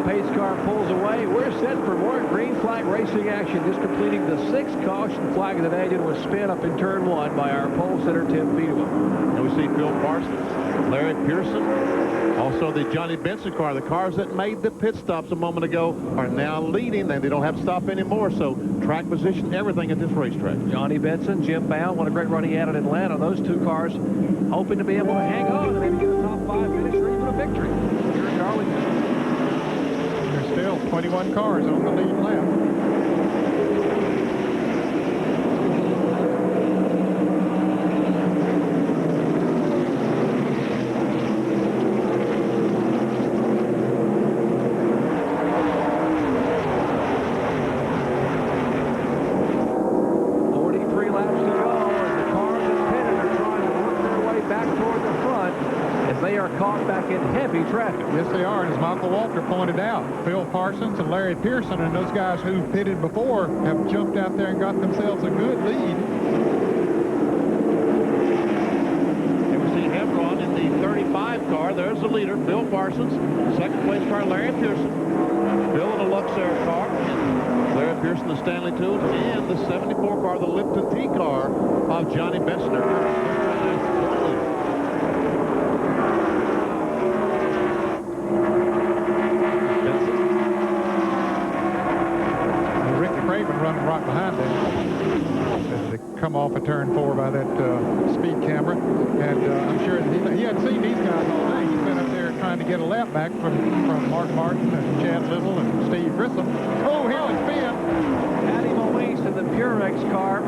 Pace car pulls away. We're set for more green flag racing action. Just completing the 6th caution flag of the day. It was spin up in turn 1 by our pole sitter, Tim Fedewa. And we see Phil Parsons, Larry Pearson, also the Johnny Benson car. The cars that made the pit stops a moment ago are now leading, and they don't have to stop anymore. So track position, everything at this racetrack. Johnny Benson, Jim Bound, what a great run he had in Atlanta. Those 2 cars hoping to be able to hang on and maybe get a top 5 finish or even a victory here in Darlington. Still 21 cars on the lead lap. Yes, they are, and as Michael Walter pointed out, Phil Parsons and Larry Pearson and those guys who pitted before have jumped out there and got themselves a good lead. And we see Hemron in the 35 car. There's the leader, Phil Parsons. Second place car, Larry Pearson. Bill in the Luxair car. Larry Pearson, the Stanley Tools, and the 74 car, the Lipton T car of Johnny Benson. Running right behind them as they come off of turn 4 by that speed camera, and I'm sure he hadn't seen these guys all day. He's been up there trying to get a lap back from Mark Martin and Chad Little and Steve Grissom. Oh, here it's Ben. Patty Moise in the Purex car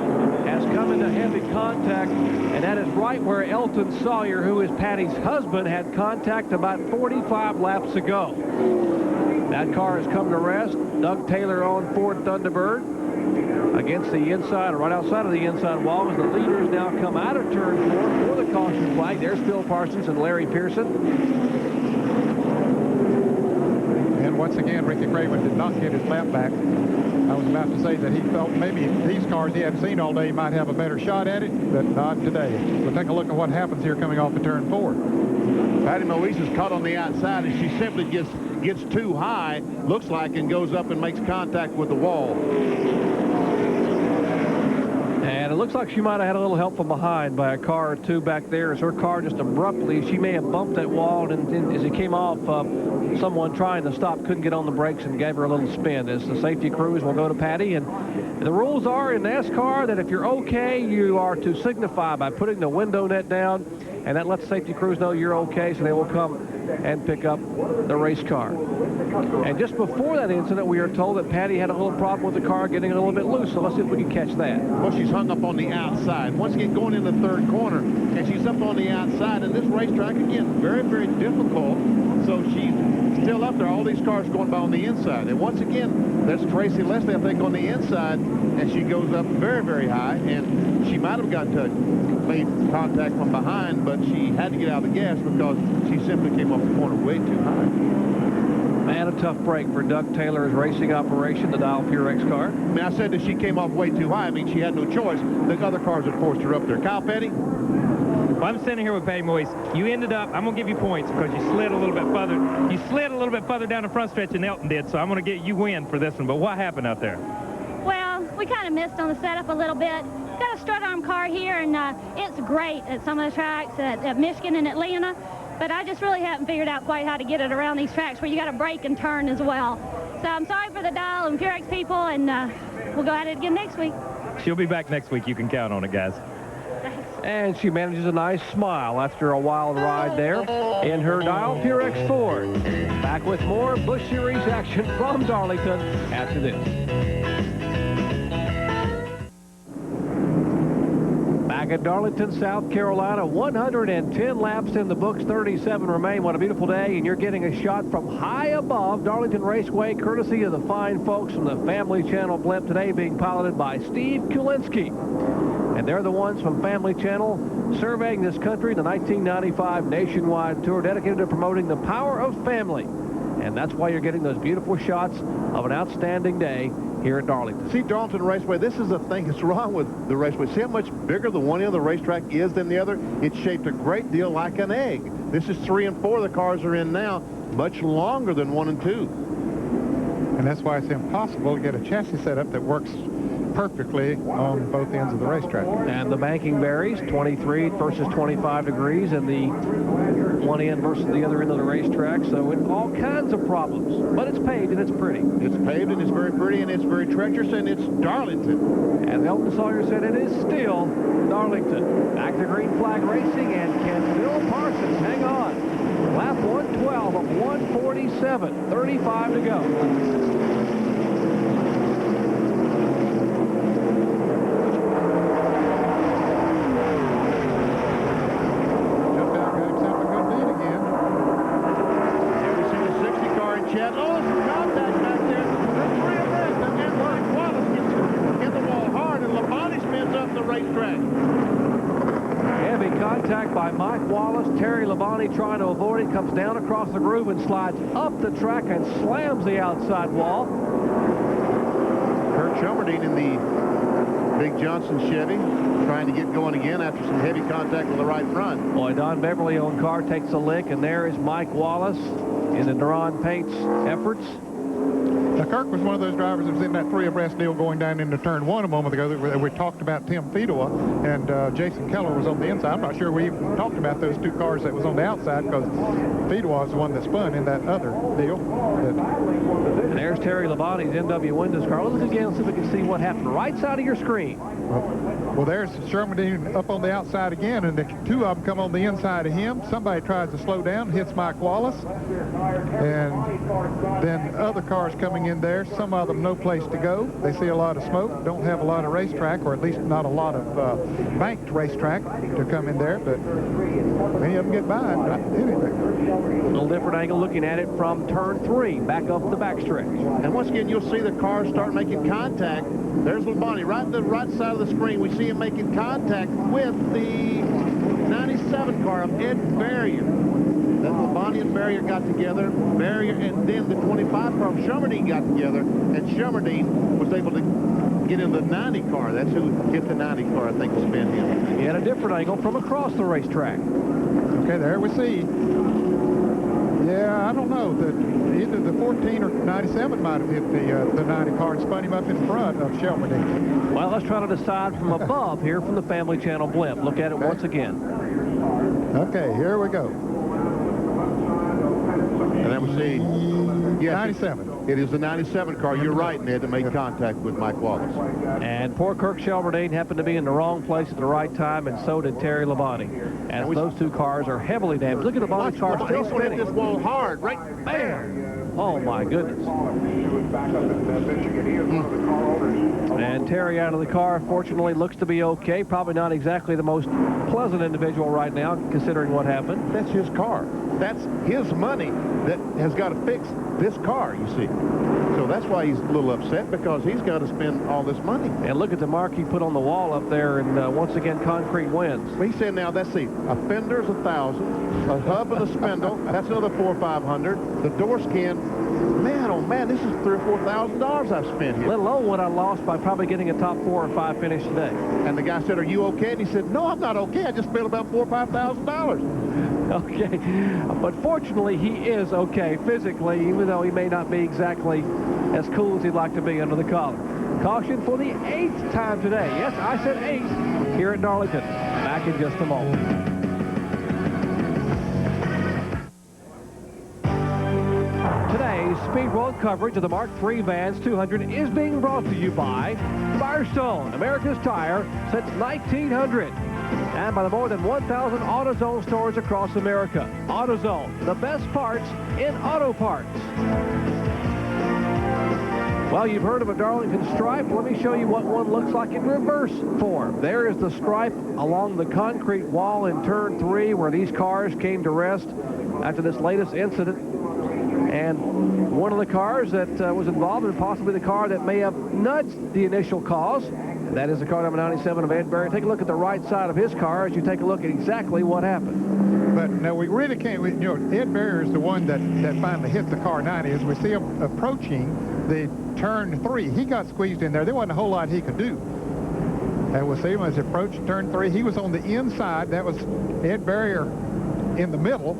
has come into heavy contact, and that is right where Elton Sawyer, who is Patty's husband, had contact about 45 laps ago. That car has come to rest. Doug Taylor on Ford Thunderbird against the inside, or right outside of the inside wall, as the leaders now come out of turn 4 for the caution flag. There's Phil Parsons and Larry Pearson. And once again, Ricky Craven did not get his lap back. I was about to say that he felt maybe these cars he hadn't seen all day might have a better shot at it, but not today. We'll take a look at what happens here coming off of turn 4. Patty Moise is caught on the outside, and she simply gets too high, looks like, and goes up and makes contact with the wall. And it looks like she might have had a little help from behind by a car or two back there, as her car just abruptly, she may have bumped that wall, and as it came off, someone trying to stop couldn't get on the brakes and gave her a little spin. As the safety crews will go to Patty, and the rules are in NASCAR that if you're okay, you are to signify by putting the window net down, and that lets safety crews know you're okay, so they will come and pick up the race car. And just before that incident, we are told that Patty had a little problem with the car getting a little bit loose, so let's see if we can catch that. Well, she's hung up on the outside. Once again, going in the third corner, and she's up on the outside, and this racetrack, again, very, very difficult, so she's still up there. All these cars going by on the inside. And once again, that's Tracy Leslie, I think, on the inside, and she goes up very, very high, and she might have made contact from behind, but she had to get out of the gas because she simply came off the corner way too high. Man, a tough break for Doug Taylor's racing operation, the Dial Purex car. I mean, I said that she came off way too high. I mean, she had no choice. The other cars had forced her up there. Kyle Petty? Well, I'm sitting here with Patty Moise. You ended up, I'm going to give you points because you slid a little bit further. You slid a little bit further down the front stretch than Elton did, so I'm going to get you win for this one. But what happened out there? Well, we kind of missed on the setup a little bit. Got a strut arm car here, and it's great at some of the tracks at Michigan and Atlanta. But I just really haven't figured out quite how to get it around these tracks where you got to brake and turn as well. So I'm sorry for the Dial and Purex people, and we'll go at it again next week. She'll be back next week. You can count on it, guys. And she manages a nice smile after a wild ride there in her Dial Purex Ford. Back with more Busch Series action from Darlington after this. Back at Darlington, South Carolina, 110 laps in the books, 37 remain. What a beautiful day, and you're getting a shot from high above Darlington Raceway, courtesy of the fine folks from the Family Channel blimp, today being piloted by Steve Kulinski. And they're the ones from Family Channel surveying this country, the 1995 nationwide tour dedicated to promoting the power of family. And that's why you're getting those beautiful shots of an outstanding day here at Darlington. See, Darlington Raceway, this is the thing that's wrong with the raceway. See how much bigger the one end of the racetrack is than the other? It's shaped a great deal like an egg. This is 3 and 4 the cars are in now, much longer than 1 and 2. And that's why it's impossible to get a chassis setup that works perfectly on both ends of the racetrack. And the banking varies, 23 versus 25 degrees, and the one end versus the other end of the racetrack, so it all kinds of problems. But it's paved and it's pretty. It's paved and it's very pretty and it's very treacherous, and it's Darlington. As Elton Sawyer said, it is still Darlington. Back to green flag racing, and can Phil Parsons hang on? Lap 112 of 147, 35 to go. By Mike Wallace, Terry Labonte trying to avoid it, comes down across the groove and slides up the track and slams the outside wall. Kurt Chomerdine in the Big Johnson Chevy trying to get going again after some heavy contact with the right front. Boy, Don Beverly on car takes a lick, and there is Mike Wallace in the Duran Paints efforts. Now, Kirk was one of those drivers that was in that 3 abreast deal going down into turn 1 a moment ago. We talked about Tim Fedowa, and Jason Keller was on the inside. I'm not sure we even talked about those 2 cars that was on the outside, because Fedowa was the one that spun in that other deal. There's Terry Labonte's NW Windows car. Let's look again and see if we can see what happened. Right side of your screen. Well, there's Sherman up on the outside again, and the two of them come on the inside of him. Somebody tries to slow down, hits Mike Wallace, and then other cars coming in there. Some of them no place to go. They see a lot of smoke, don't have a lot of racetrack, or at least not a lot of banked racetrack to come in there, but many of them get by and not do anything. A little different angle looking at it from turn 3, back up the backstretch. And once again, you'll see the cars start making contact. There's Labonte right to the right side of the screen. We see him making contact with the 97 car of Ed Barrier. Then Labonte and Barrier got together. Barrier and then the 25 car of Shermerdine got together, and Shermerdine was able to get in the 90 car. That's who hit the 90 car, I think, to spin him. He had a different angle from across the racetrack. Okay, there we see. Yeah, I don't know. Either the 14 or 97 might have hit the 90 car and spun him up in front of Shelmerdine. Well, let's try to decide from above here from the Family Channel blimp. Look at it once again. Okay, here we go. And then we see, yes, 97. It is the 97 car. You're right, Ned, to make contact with Mike Wallace. And poor Kirk Shelmerdine happened to be in the wrong place at the right time, and so did Terry Labonte. And those two cars are heavily damaged. Look at the Labonte car still spinning. Hit this wall hard, right there. Oh, my goodness. And Terry out of the car, fortunately, looks to be okay. Probably not exactly the most pleasant individual right now, considering what happened. That's his car. That's his money that has got to fix this car, you see. So that's why he's a little upset, because he's got to spend all this money. And look at the mark he put on the wall up there, and once again, concrete wins. Well, he said, now, let's see, a fender's $1,000, a hub and a spindle, that's another $400 or $500. The door skin, man, oh man, this is $3,000 or $4,000 I've spent here. Let alone what I lost by probably getting a top 4 or 5 finish today. And the guy said, are you okay? And he said, no, I'm not okay. I just spent about $4,000 or $5,000. Okay, but fortunately he is okay physically, even though he may not be exactly as cool as he'd like to be under the collar. Caution for the 8th time today. Yes, I said 8th here at Darlington. Back in just a moment. Today's Speed World coverage of the Mark III Vans 200 is being brought to you by Firestone, America's tire since 1900. And by the more than 1,000 AutoZone stores across America. AutoZone, the best parts in auto parts. Well, you've heard of a Darlington stripe. Let me show you what one looks like in reverse form. There is the stripe along the concrete wall in turn 3 where these cars came to rest after this latest incident. And one of the cars that was involved, and possibly the car that may have nudged the initial cause, that is the car number 97 of Ed Barrier. Take a look at the right side of his car as you take a look at exactly what happened. But no, we really can't. Ed Barrier is the one that finally hit the car 90. As we see him approaching the turn 3, he got squeezed in there. There wasn't a whole lot he could do. And we'll see him as he approached turn 3. He was on the inside. That was Ed Barrier in the middle,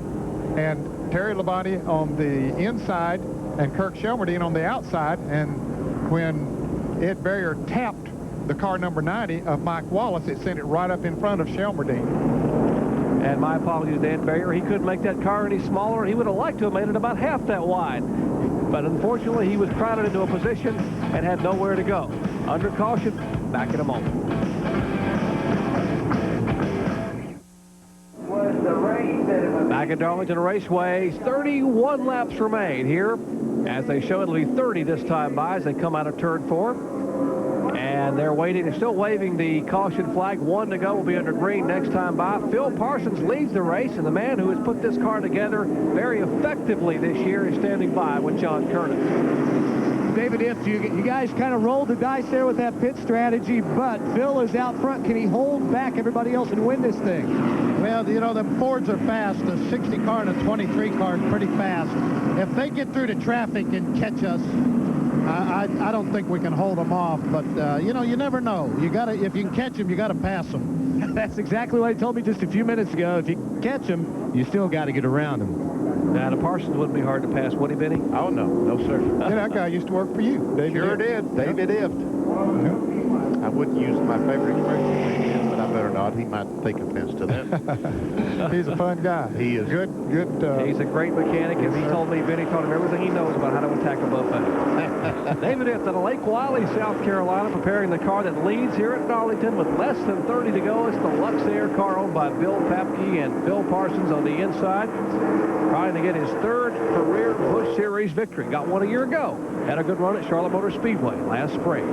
and Terry Labonte on the inside, and Kirk Shelmerdine on the outside. And when Ed Barrier tapped the car number 90 of Mike Wallace, it sent it right up in front of Shelmerdine. And my apologies to Ed Barrier. He couldn't make that car any smaller. He would have liked to have made it about half that wide. But unfortunately, he was crowded into a position and had nowhere to go. Under caution, back in a moment. Back at Darlington Raceway, 31 laps remain here. As they show, it'll be 30 this time by as they come out of turn 4. And they're waiting. They're still waving the caution flag. 1 to go will be under green next time by. Phil Parsons leads the race, and the man who has put this car together very effectively this year is standing by with John Curtis. David, if you guys kind of rolled the dice there with that pit strategy, but Phil is out front. Can he hold back everybody else and win this thing? Well, you know, the Fords are fast. The 60 car and the 23 car is pretty fast. If they get through the traffic and catch us, I don't think we can hold them off, but you know, you never know. You gotta, if you can catch them, you gotta pass them. That's exactly what he told me just a few minutes ago. If you catch them, you still got to get around them. Now, the Parsons wouldn't be hard to pass, would he, Benny? Oh, no. No, sir. Yeah, that guy used to work for you. David Sure did. David Ift. I wouldn't use my favorite expression, but I better not. He might take offense to that. He's a fun guy. He is. Good. He's a great mechanic, and he told me, Benny taught him everything he knows about how to attack a buffet. David F. out of Lake Wiley, South Carolina, preparing the car that leads here at Darlington with less than 30 to go. It's the Luxair car owned by Bill Papke and Phil Parsons on the inside, trying to get his third career Busch Series victory. Got one a year ago. Had a good run at Charlotte Motor Speedway last spring.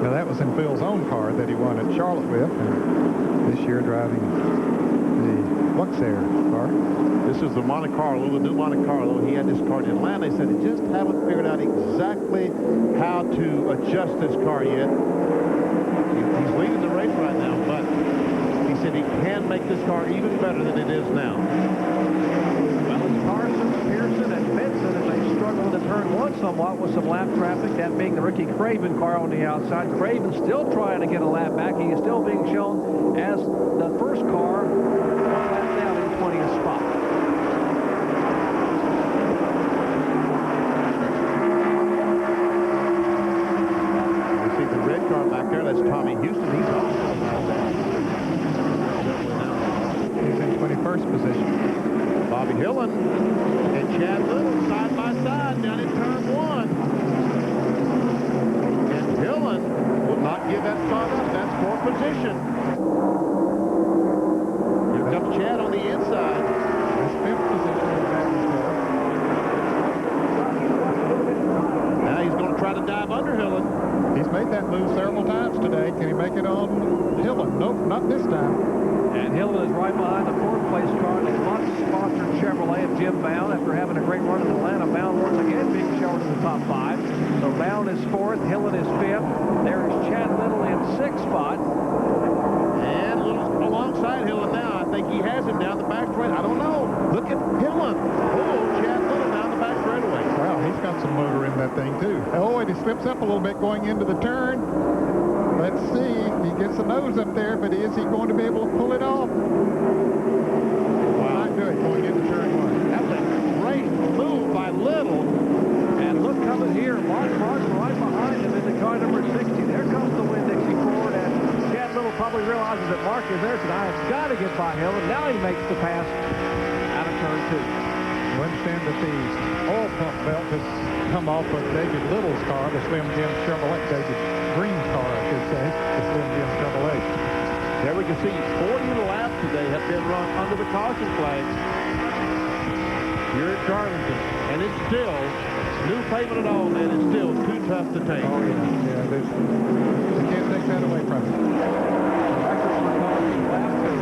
Now, that was in Phil's own car that he won at Charlotte with, and this year driving the Luxair car. This is the Monte Carlo, the new Monte Carlo. He had this car in Atlanta. They said they just haven't figured out exactly how to adjust this car yet. He's leading the race right now, but he said he can make this car even better than it is now. Well, it's Parsons, Pearson, and Benson as they struggle to turn one somewhat with some lap traffic, that being the Ricky Craven car on the outside. Craven still trying to get a lap back. He is still being shown as the first car one lap down in 20th spot. You see the red car back there, that's Tommy Houston. He's also about that. He's in 21st position. Bobby Hillen and Chad Little side by side down in turn one. And Hillen will not give that spot up. That's fourth position. Here comes Chad on the inside. That's fifth position in the batting car. Now he's going to try to dive under Hillen. He's made that move several times today. Can he make it on Hillen? Nope, not this time. And Hillen is right behind the fourth place car, the Lux-sponsored Chevrolet of Jim Bound. After having a great run in Atlanta, Bound once again being shown in the top 5. So Bound is fourth, Hillen is fifth. There is Chad Little in sixth spot. And Little's alongside Hillen now. I think he has him down the back straight. I don't know. Look at Hillen. Oh, Chad Little down the back straightaway. Well, he's got some motor in that thing, too. Oh, and he slips up a little bit going into the turn. Let's see. He gets the nose up there, but is he going to be able to pull it off? Wow. Not good going into turn one. That was a great move by Little. And look coming here, Mark Martin right behind him in the car number 60. There comes the Winn-Dixie Ford, and Chad Little probably realizes that Mark is there tonight. It's got to get by Hill, and now he makes the pass out of turn 2. You understand that the oil pump belt has come off of David Little's car, the Slim Jim Chevrolet, David Green's car, I should say, the Slim Jim Chevrolet. There we can see 40 laps today have been run under the caution flag here at Darlington. And it's still, new pavement at all, man, it's still too tough to take. Oh, yeah. Yeah, you can't take that away from it.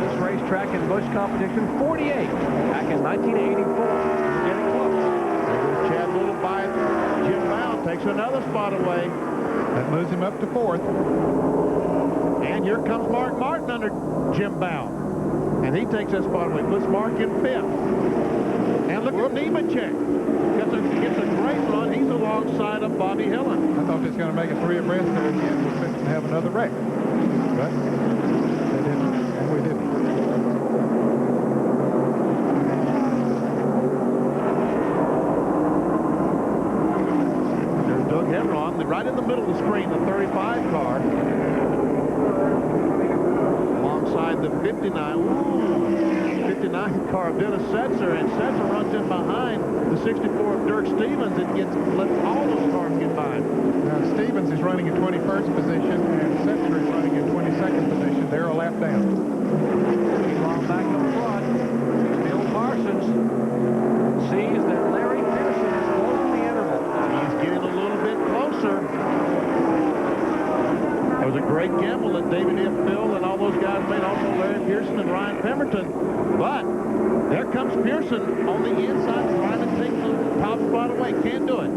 This racetrack in Busch competition, 48, back in 1984. We're getting close. There's Chad Little by Jim Bound, takes another spot away. That moves him up to fourth. And here comes Mark Martin under Jim Bound. And he takes that spot away, puts Mark in fifth. And look at Nemechek. Gets a great run. He's alongside of Bobby Hillen. I thought he was going to make a 3 abreast there again. We're fixing to have another wreck. But they didn't, and we didn't. There's Doug Henron, right in the middle of the screen, the 35 car. Alongside the 59. Ooh, 59 car of Dennis Setzer, and Setzer runs in behind the 64 of Dirk Stevens and lets all those cars get by. Now, Stevens is running in 21st position, and Setzer is running in 22nd position. They're a lap down. Meanwhile, back up front, Bill Parsons sees that Larry Pearson is closing the interval. He's getting a little bit closer. It was a great gamble that David F. Phil and all those guys made, also Larry Pearson and Ryan Pemberton. But there comes Pearson on the inside trying to take the top spot away. Can't do it.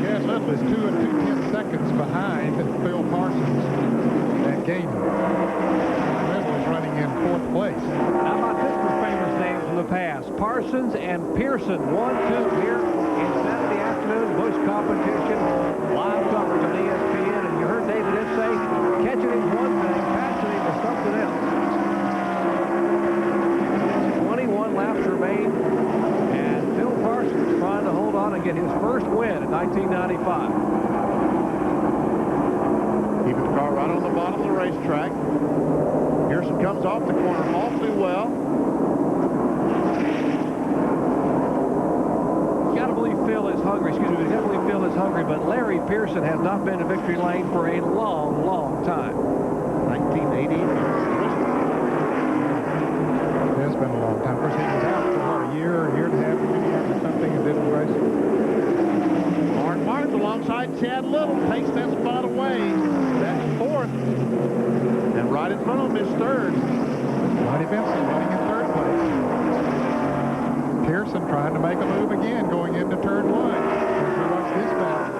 Chad Little is 2 2/10 seconds behind Phil Parsons at Gaynor. Little is running in 4th place. How about this for famous names from the past? Parsons and Pearson, 1-2 here in Saturday afternoon Busch competition. Live coverage on ESPN, and you heard David F. say, catching him one thing, passing him to something else. 21 laps remain, and Phil Parsons trying to hold on and get his first win in 1995. Keeping the car right on the bottom of the racetrack. Pearson comes off the corner awfully well. Got to believe Phil is hungry. Excuse me, definitely Phil is hungry, but Larry Pearson has not been in victory lane for a long, long time. 1980. It's been a long time. Of course, he was out for a year and a half or something and didn't race. Mark Martin alongside Chad Little takes that spot away. That's fourth. And right in front of him is third. Johnny Benson running in third place. Pearson trying to make a move again going into turn one. As we watch this battle.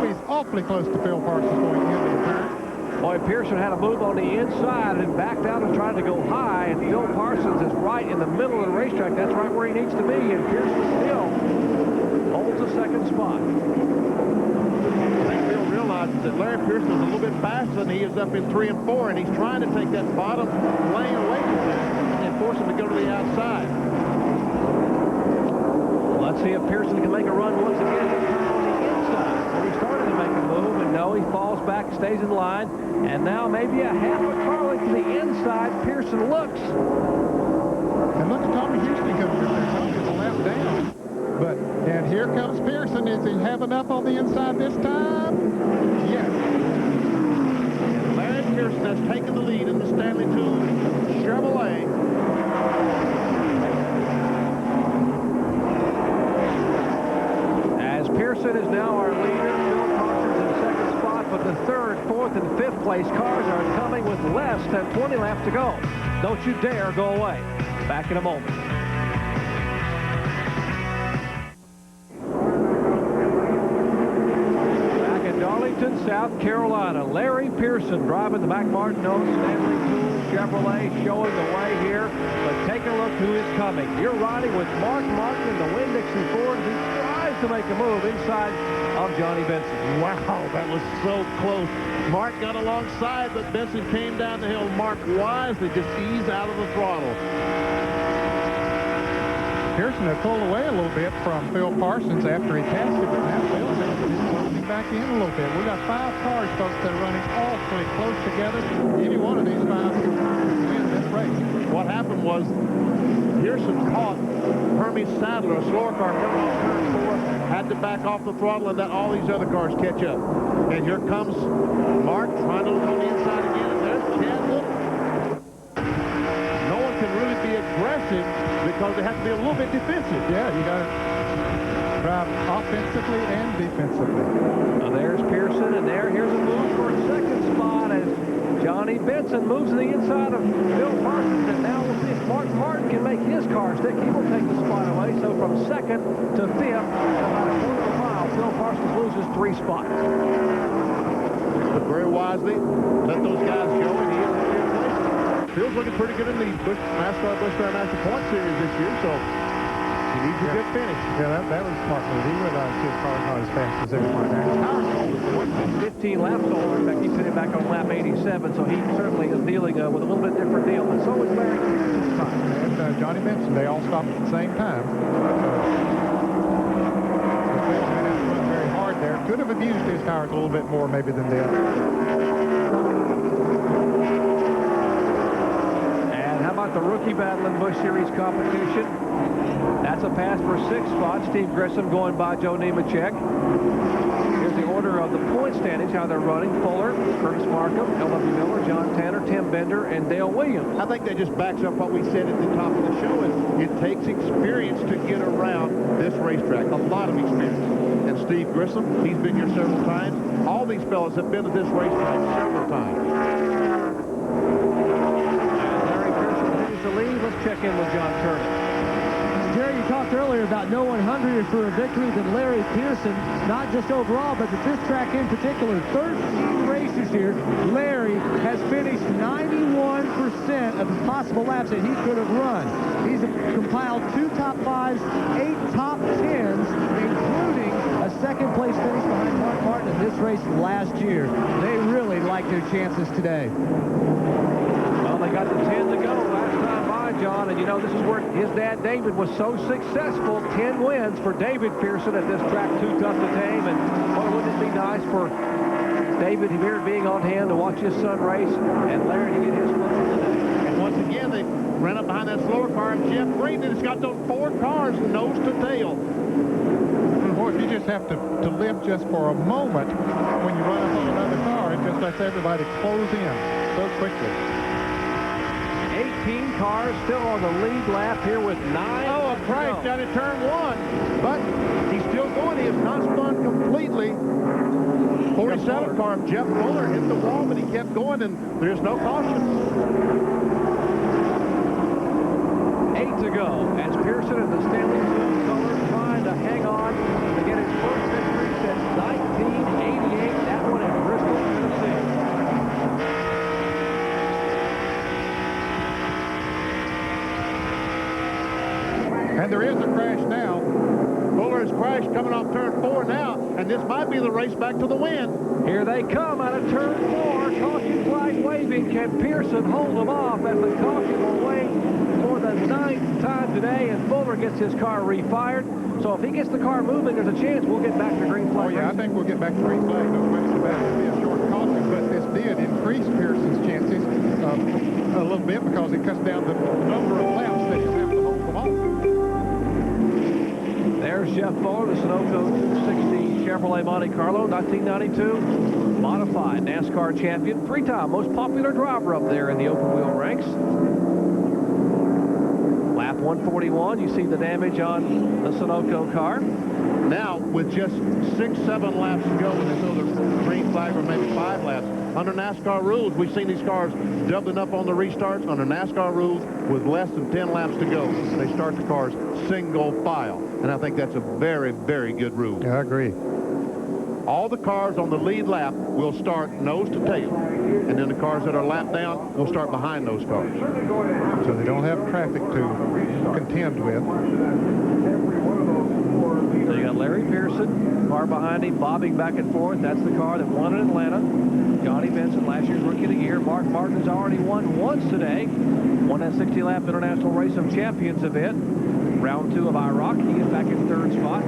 Ooh, he's awfully close to Phil Parsons going into the turn. Boy, Pearson had a move on the inside and backed out and tried to go high, and Phil Parsons is right in the middle of the racetrack. That's right where he needs to be, and Pearson still holds the second spot. I think Phil realizes that Larry Pearson is a little bit faster than he is up in 3 and 4, and he's trying to take that bottom lane away from him and force him to go to the outside. Let's see if Pearson can make a run once again on the inside. Well, he started to make a move, and no, he falls back, stays in line, and now maybe a half a car length to the inside. Pearson looks. And look at Tommy Houston coming up there. Tommy's a lap down. And here comes Pearson. Is he have enough on the inside this time? Yes. And Larry Pearson has taken the lead in the Stanley Tool Chevrolet. Pearson is now our leader. Phil Parsons in second spot, but the third, fourth, and fifth place cars are coming with less than 20 laps to go. Don't you dare go away. Back in a moment. Back in Darlington, South Carolina, Larry Pearson driving the McMartin-owned Stanley Tool Chevrolet, showing the way here. But take a look who is coming. You're riding with Mark Martin in the Winn-Dixie Ford. To make a move inside of Johnny Benson. Wow, that was so close. Mark got alongside, but Benson came down the hill. Mark wisely just eased out of the throttle. Pearson had pulled away a little bit from Phil Parsons after he passed it, but now Phil's closing back in a little bit. We got 5 cars, folks, that are running awfully close together. Any one of these 5 can win this race. What happened was Pearson caught Hermie Sadler, a slower car coming off turn 4, had to back off the throttle and let all these other cars catch up. And here comes Mark trying to look on the inside again, and there's Chad Little. No one can really be aggressive because they have to be a little bit defensive. Yeah, you got to drive offensively and defensively. Now there's Pearson, and here's a move for a second spot as Johnny Benson moves to the inside of Phil Parsons, and now we'll see if Mark Martin can make his car stick. He will take the spot away. So from second to fifth, about a quarter of a mile, Phil Parsons loses 3 spots. But very wisely, let those guys go, and he is in fifth place. Phil's looking pretty good in the NASCAR Busch Grandmaster Point Series this year, so he needs a good finish. Yeah, that was smart move. He realized his car not as fast as everyone else. 15 laps older. In fact, he's sitting back on lap 87, so he certainly is dealing with a little bit different deal. But so is Larry this time. And Johnny Benson, they all stopped at the same time. Phil had to run very hard there. Could have abused his tires a little bit more maybe than the other. And how about the rookie battle in Busch Series competition? That's a pass for 6 spots. Steve Grissom going by Joe Nemechek. Here's the order of the point standings, how they're running. Fuller, Curtis Markham, L.W. Miller, John Tanner, Tim Bender, and Dale Williams. I think that just backs up what we said at the top of the show. It takes experience to get around this racetrack. A lot of experience. And Steve Grissom, he's been here several times. All these fellas have been to this racetrack several times. Larry Pearson continues to lead. Let's check in with John Turner. Jerry, you talked earlier about no one hungrier for a victory than Larry Pearson, not just overall, but at this track in particular. 13 races here. Larry has finished 91% of the possible laps that he could have run. He's compiled 2 top 5s, 8 top 10s, including a second-place finish behind Mark Martin in this race last year. They really like their chances today. Well, they got the 10 to go last time by, John, and you know, this is where his dad David was so successful. 10 wins for David Pearson at this track, too tough to tame, and boy, wouldn't it be nice for David here being on hand to watch his son race, and Larry to get his first of the day. And once again, they ran up behind that slower car, and Jeff Green has got those 4 cars nose to tail. Boy, if you just have to lift just for a moment when you run up on another car, it just lets everybody close in so quickly. 18 cars still on the lead lap here with 9. Oh, a crash down at turn 1. But he's still going. He has not spun completely. 47 car, Jeff Fuller hit the wall, but he kept going, and there's no caution. 8 to go as Pearson and the Stanley Blue colors trying to hang on to get his first victory since 1988. That one in Bristol, Tennessee. And there is a crash now. Fuller has crashed coming off turn 4 now, and this might be the race back to the win. Here they come out of turn 4. Caution flag waving. Can Pearson hold them off as the caution will wave for the 9th time today, and Fuller gets his car refired. So if he gets the car moving, there's a chance we'll get back to green flag. Oh, yeah, I think we'll get back to green flag. No question about it. It'll be a short caution, but this did increase Pearson's chances a little bit because it cuts down the number of laps that he'll have to hold them off. There's Jeff Fuller, the Sunoco 260 Chevrolet Monte Carlo, 1992 modified NASCAR champion, 3-time most popular driver up there in the open wheel ranks. Lap 141, you see the damage on the Sunoco car. Now, with just 6-7 laps to go, when they throw the green flag, or maybe 5 laps, under NASCAR rules, we've seen these cars doubling up on the restarts. Under NASCAR rules, with less than 10 laps to go, they start the cars single file. And I think that's a very, very good rule. Yeah, I agree. All the cars on the lead lap will start nose to tail. And then the cars that are lap down will start behind those cars. So they don't have traffic to contend with. So you got Larry Pearson, car behind him, bobbing back and forth. That's the car that won in Atlanta. Johnny Benson, last year's Rookie of the Year. Mark Martin's already won once today. Won that 60-lap International Race of Champions event. Round 2 of Iraq. He is back in 3rd spot.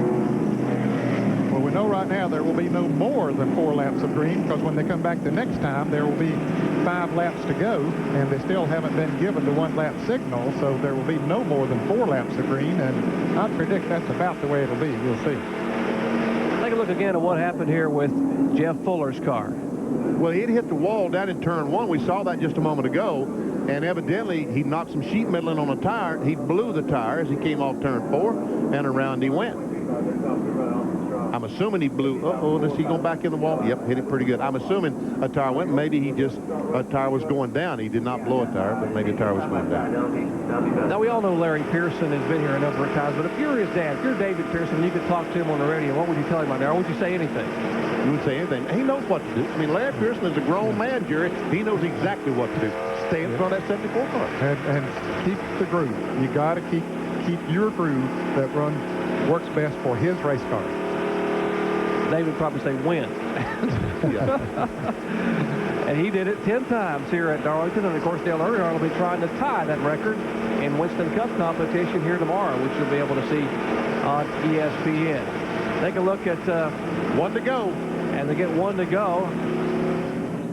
Well, we know right now there will be no more than 4 laps of green, because when they come back the next time, there will be 5 laps to go, and they still haven't been given the 1-lap signal, so there will be no more than 4 laps of green, and I predict that's about the way it'll be. We'll see. Take a look again at what happened here with Jeff Fuller's car. Well, he'd hit the wall down in turn 1. We saw that just a moment ago. And evidently, he knocked some sheet metal in on a tire. He blew the tire as he came off turn 4, and around he went. I'm assuming he blew. Uh-oh, is he going back in the wall? Yep, hit it pretty good. I'm assuming a tire went. Maybe a tire was going down. He did not blow a tire, but maybe a tire was going down. Now, we all know Larry Pearson has been here a number of times, but if you're his dad, if you're David Pearson, and you could talk to him on the radio, what would you tell him out there? Or would you say anything? You would say anything. He knows what to do. I mean, Larry Pearson is a grown man, Jerry. He knows exactly what to do. Stay in front of that 74 car. And keep the groove. You got to keep your groove that works best for his race car. David would probably say win. And he did it 10 times here at Darlington. And, of course, Dale Earnhardt will be trying to tie that record in Winston Cup competition here tomorrow, which you'll be able to see on ESPN. Take a look at 1 to go. And they get 1 to go.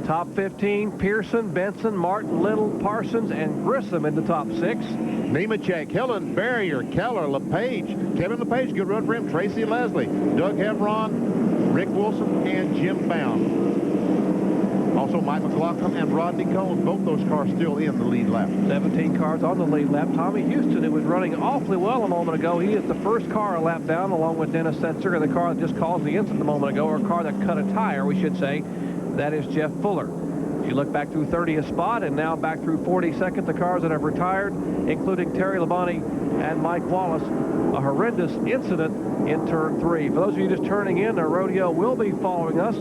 Top 15, Pearson, Benson, Martin, Little, Parsons, and Grissom in the top 6. Nemechek, Hillen, Barrier, Keller, LePage, Kevin LePage, good run for him, Tracy Leslie, Doug Hevron, Rick Wilson, and Jim Bound. Also, Mike McLaughlin and Rodney Cohn, both those cars still in the lead lap. 17 cars on the lead lap. Tommy Houston, who was running awfully well a moment ago, he is the first car a lap down, along with Dennis Setzer, and the car that just caused the incident a moment ago, or a car that cut a tire, we should say. That is Jeff Fuller. You look back through 30th spot and now back through 42nd, the cars that have retired, including Terry Labonte and Mike Wallace. A horrendous incident in turn 3. For those of you just turning in, our rodeo will be following us.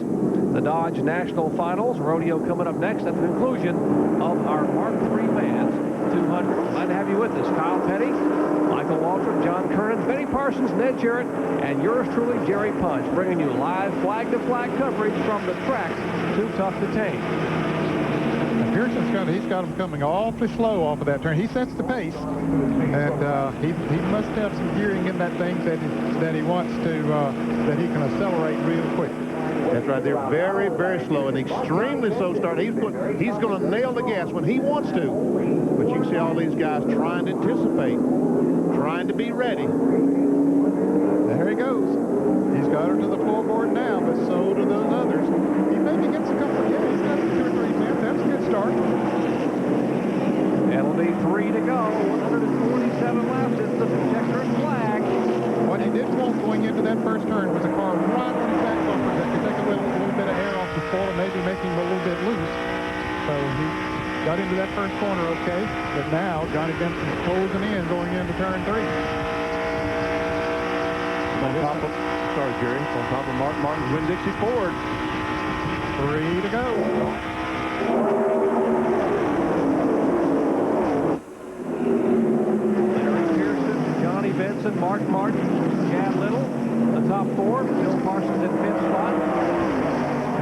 The Dodge National Finals. Rodeo coming up next at the conclusion of our Mark III Fans 200. Glad to have you with us. Kyle Petty, Michael Waltrip, John Kernan, Benny Parsons, Ned Jarrett, and yours truly, Jerry Punch, bringing you live flag-to-flag coverage from the tracks too tough to tame. Pearson's he's got him coming awfully slow off of that turn. He sets the pace, and he must have some gearing in that thing that he wants to, that he can accelerate real quick. That's right. They're very, very slow, and extremely slow start. He's going to nail the gas when he wants to. But you can see all these guys trying to anticipate, trying to be ready. There he goes. He's got her to the floorboard now, but so do those others. He maybe gets a couple. Yeah, he's got 2 or 3 tenths. That's a good start. It'll be 3 to go. 147 left. It's the checkered flag. What he did want going into that first turn was a car right on his back bumper that could take a little bit of air off the spoil and maybe make him a little bit loose. So he got into that first corner okay, but now Johnny Benson's closing in going into turn 3. On top of, sorry, Jerry, on top of Mark Martin's Winn-Dixie Ford. 3 to go. Johnny Benson, Mark Martin, Chad Little, the top 4. Bill Parsons in 5th spot.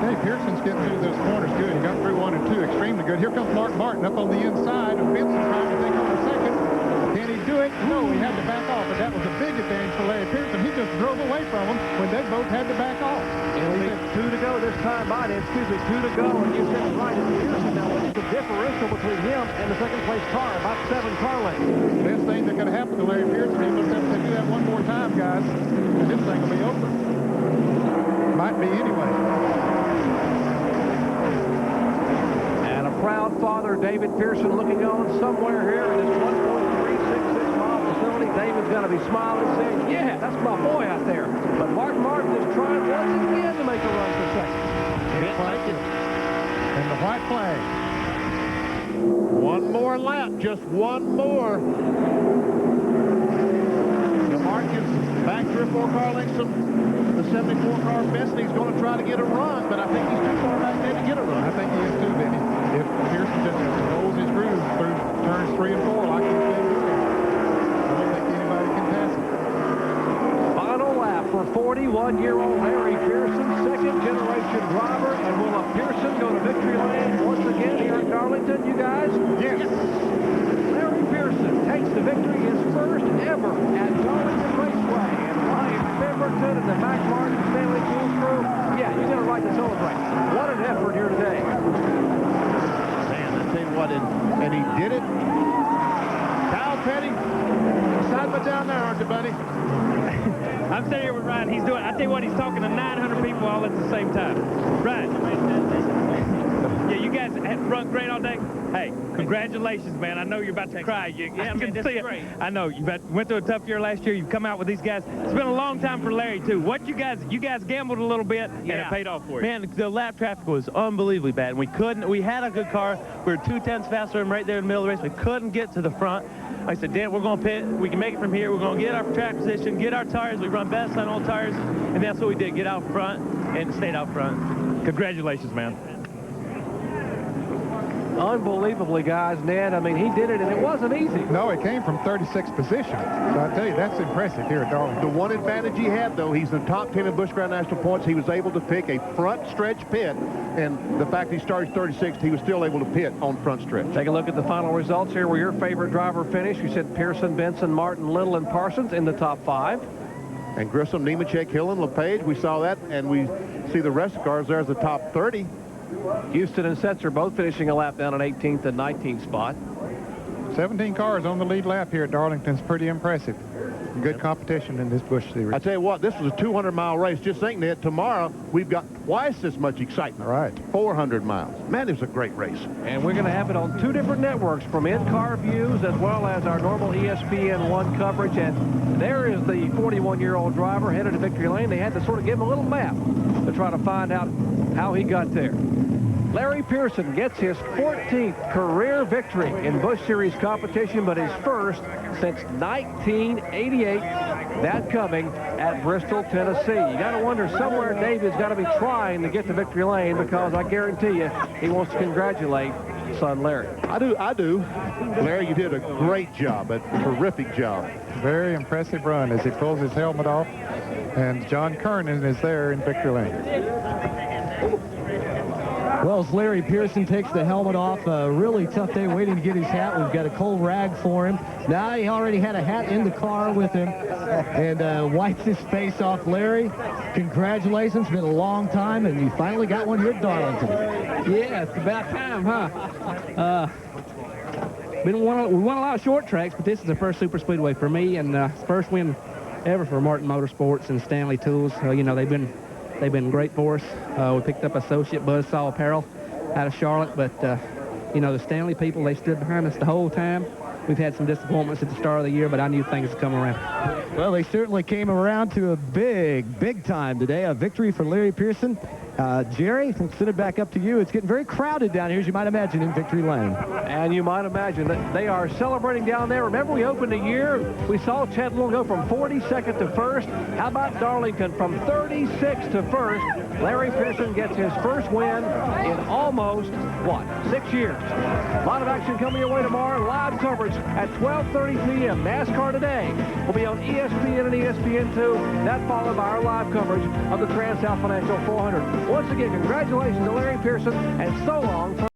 Hey, Pearson's getting through those corners good. He got through 1 and 2 extremely good. Here comes Mark Martin up on the inside, and Benson trying to take over second. Can he do it? No, he had to back off, but that was a big advantage for Larry Pearson. He just drove away from him when they both had to back off. It'll be 2 to go this time by it. 2 to go, and you said right at Pearson. Now, what's the differential between him and the second-place car? About 7 car lengths. Best thing that could happen to Larry Pearson, he looks up and do that one more time, guys, and this thing will be over. Might be anyway. And a proud father, David Pearson, looking on somewhere here in his 1.366-mile facility. David's got to be smiling, saying, yeah, that's my boy out there. But Mark Martin is trying once again to make a run for second. And the white flag. One more lap, just one more. The Markins back 3 or 4 car lengths from the 74 car Benson. He's going to try to get a run, but I think he's too far back there to get a run. I think he is too, Benny. If Pearson just rolls his groove through turns 3 and 4 like he's been doing, I don't think anybody can pass him. Final lap for 41-year-old Larry Pearson, second-generation driver. And will a Pearson go to victory lane once again here at Darlington, you guys? Yes. Larry Pearson takes the victory, his first ever at Darlington Raceway. And Ryan Pemberton and the Mac Martin Stanley Tools crew, yeah, you got a right to celebrate. What an effort here today. Man, I tell you what, and he did it. Kyle Petty, side by down there, aren't you, buddy? I'm sitting here with Ryan. He's doing, I tell you what, he's talking to 900 people all at the same time. Ryan. Yeah, you guys have run great all day. Hey, congratulations, man. I know you're about to cry. Yeah, man, this is great. I know. You went through a tough year last year. You've come out with these guys. It's been a long time for Larry, too. What you guys gambled a little bit, and it paid off for you. Man, the lap traffic was unbelievably bad. We had a good car. We were 2 tenths faster than right there in the middle of the race. We couldn't get to the front. I said, Dan, we're going to pit. We can make it from here. We're going to get our track position, get our tires. We run best on all tires, and that's what we did. Get out front and stayed out front. Congratulations, man. Unbelievably, guys, Ned. I mean, he did it, and it wasn't easy. No, it came from 36th position. So I tell you, that's impressive here at Darlington. The one advantage he had, though, he's in the top 10 in Busch Grand National points. He was able to pick a front stretch pit, and the fact he started 36th, he was still able to pit on front stretch. Take a look at the final results here where your favorite driver finished. You said Pearson, Benson, Martin, Little, and Parsons in the top 5. And Grissom, Nemechek, Hillen, LePage, we saw that, and we see the rest of the cars there as the top 30. Houston and Setzer both finishing a lap down in 18th and 19th spot. 17 cars on the lead lap here at Darlington is pretty impressive. Good competition in this Busch Series. I tell you what, this was a 200-mile race. Just think, Ned, tomorrow we've got twice as much excitement. Right. 400 miles. Man, it was a great race. And we're going to have it on 2 different networks, from in-car views as well as our normal ESPN1 coverage. And there is the 41-year-old driver headed to victory lane. They had to sort of give him a little map to try to find out how he got there. Larry Pearson gets his 14th career victory in Busch Series competition, but his first since 1988, that coming at Bristol, Tennessee. You got to wonder, somewhere David's got to be trying to get to victory lane, because I guarantee you he wants to congratulate son Larry. I do. Larry, you did a great job, a terrific job. Very impressive run as he pulls his helmet off, and John Kernan is there in victory lane. Well, as Larry Pearson takes the helmet off, a really tough day waiting to get his hat. We've got a cold rag for him. Now he already had a hat in the car with him and wipes his face off. Larry, congratulations. It's been a long time, and you finally got one here at Darlington. Yeah, it's about time, huh? We won a lot of short tracks, but this is the first super speedway for me, and first win ever for Martin Motorsports and Stanley Tools. You know, they've been great for us. We picked up associate Buzzsaw Apparel out of Charlotte, but you know, the Stanley people, they stood behind us the whole time. We've had some disappointments at the start of the year, but I knew things would come around. Well, they certainly came around to a big time today. A victory for Larry Pearson. Jerry, we'll send it back up to you. It's getting very crowded down here, as you might imagine, in Victory Lane. And you might imagine that they are celebrating down there. Remember, we opened the year. We saw Chad Little go from 42nd to 1st. How about Darlington from 36th to 1st? Larry Pearson gets his first win in almost, 6 years. A lot of action coming your way tomorrow. Live coverage at 12:30 p.m. NASCAR Today will be on ESPN and ESPN2. That followed by our live coverage of the Trans-South Financial 400. Once again, congratulations to Larry Pearson, and so long.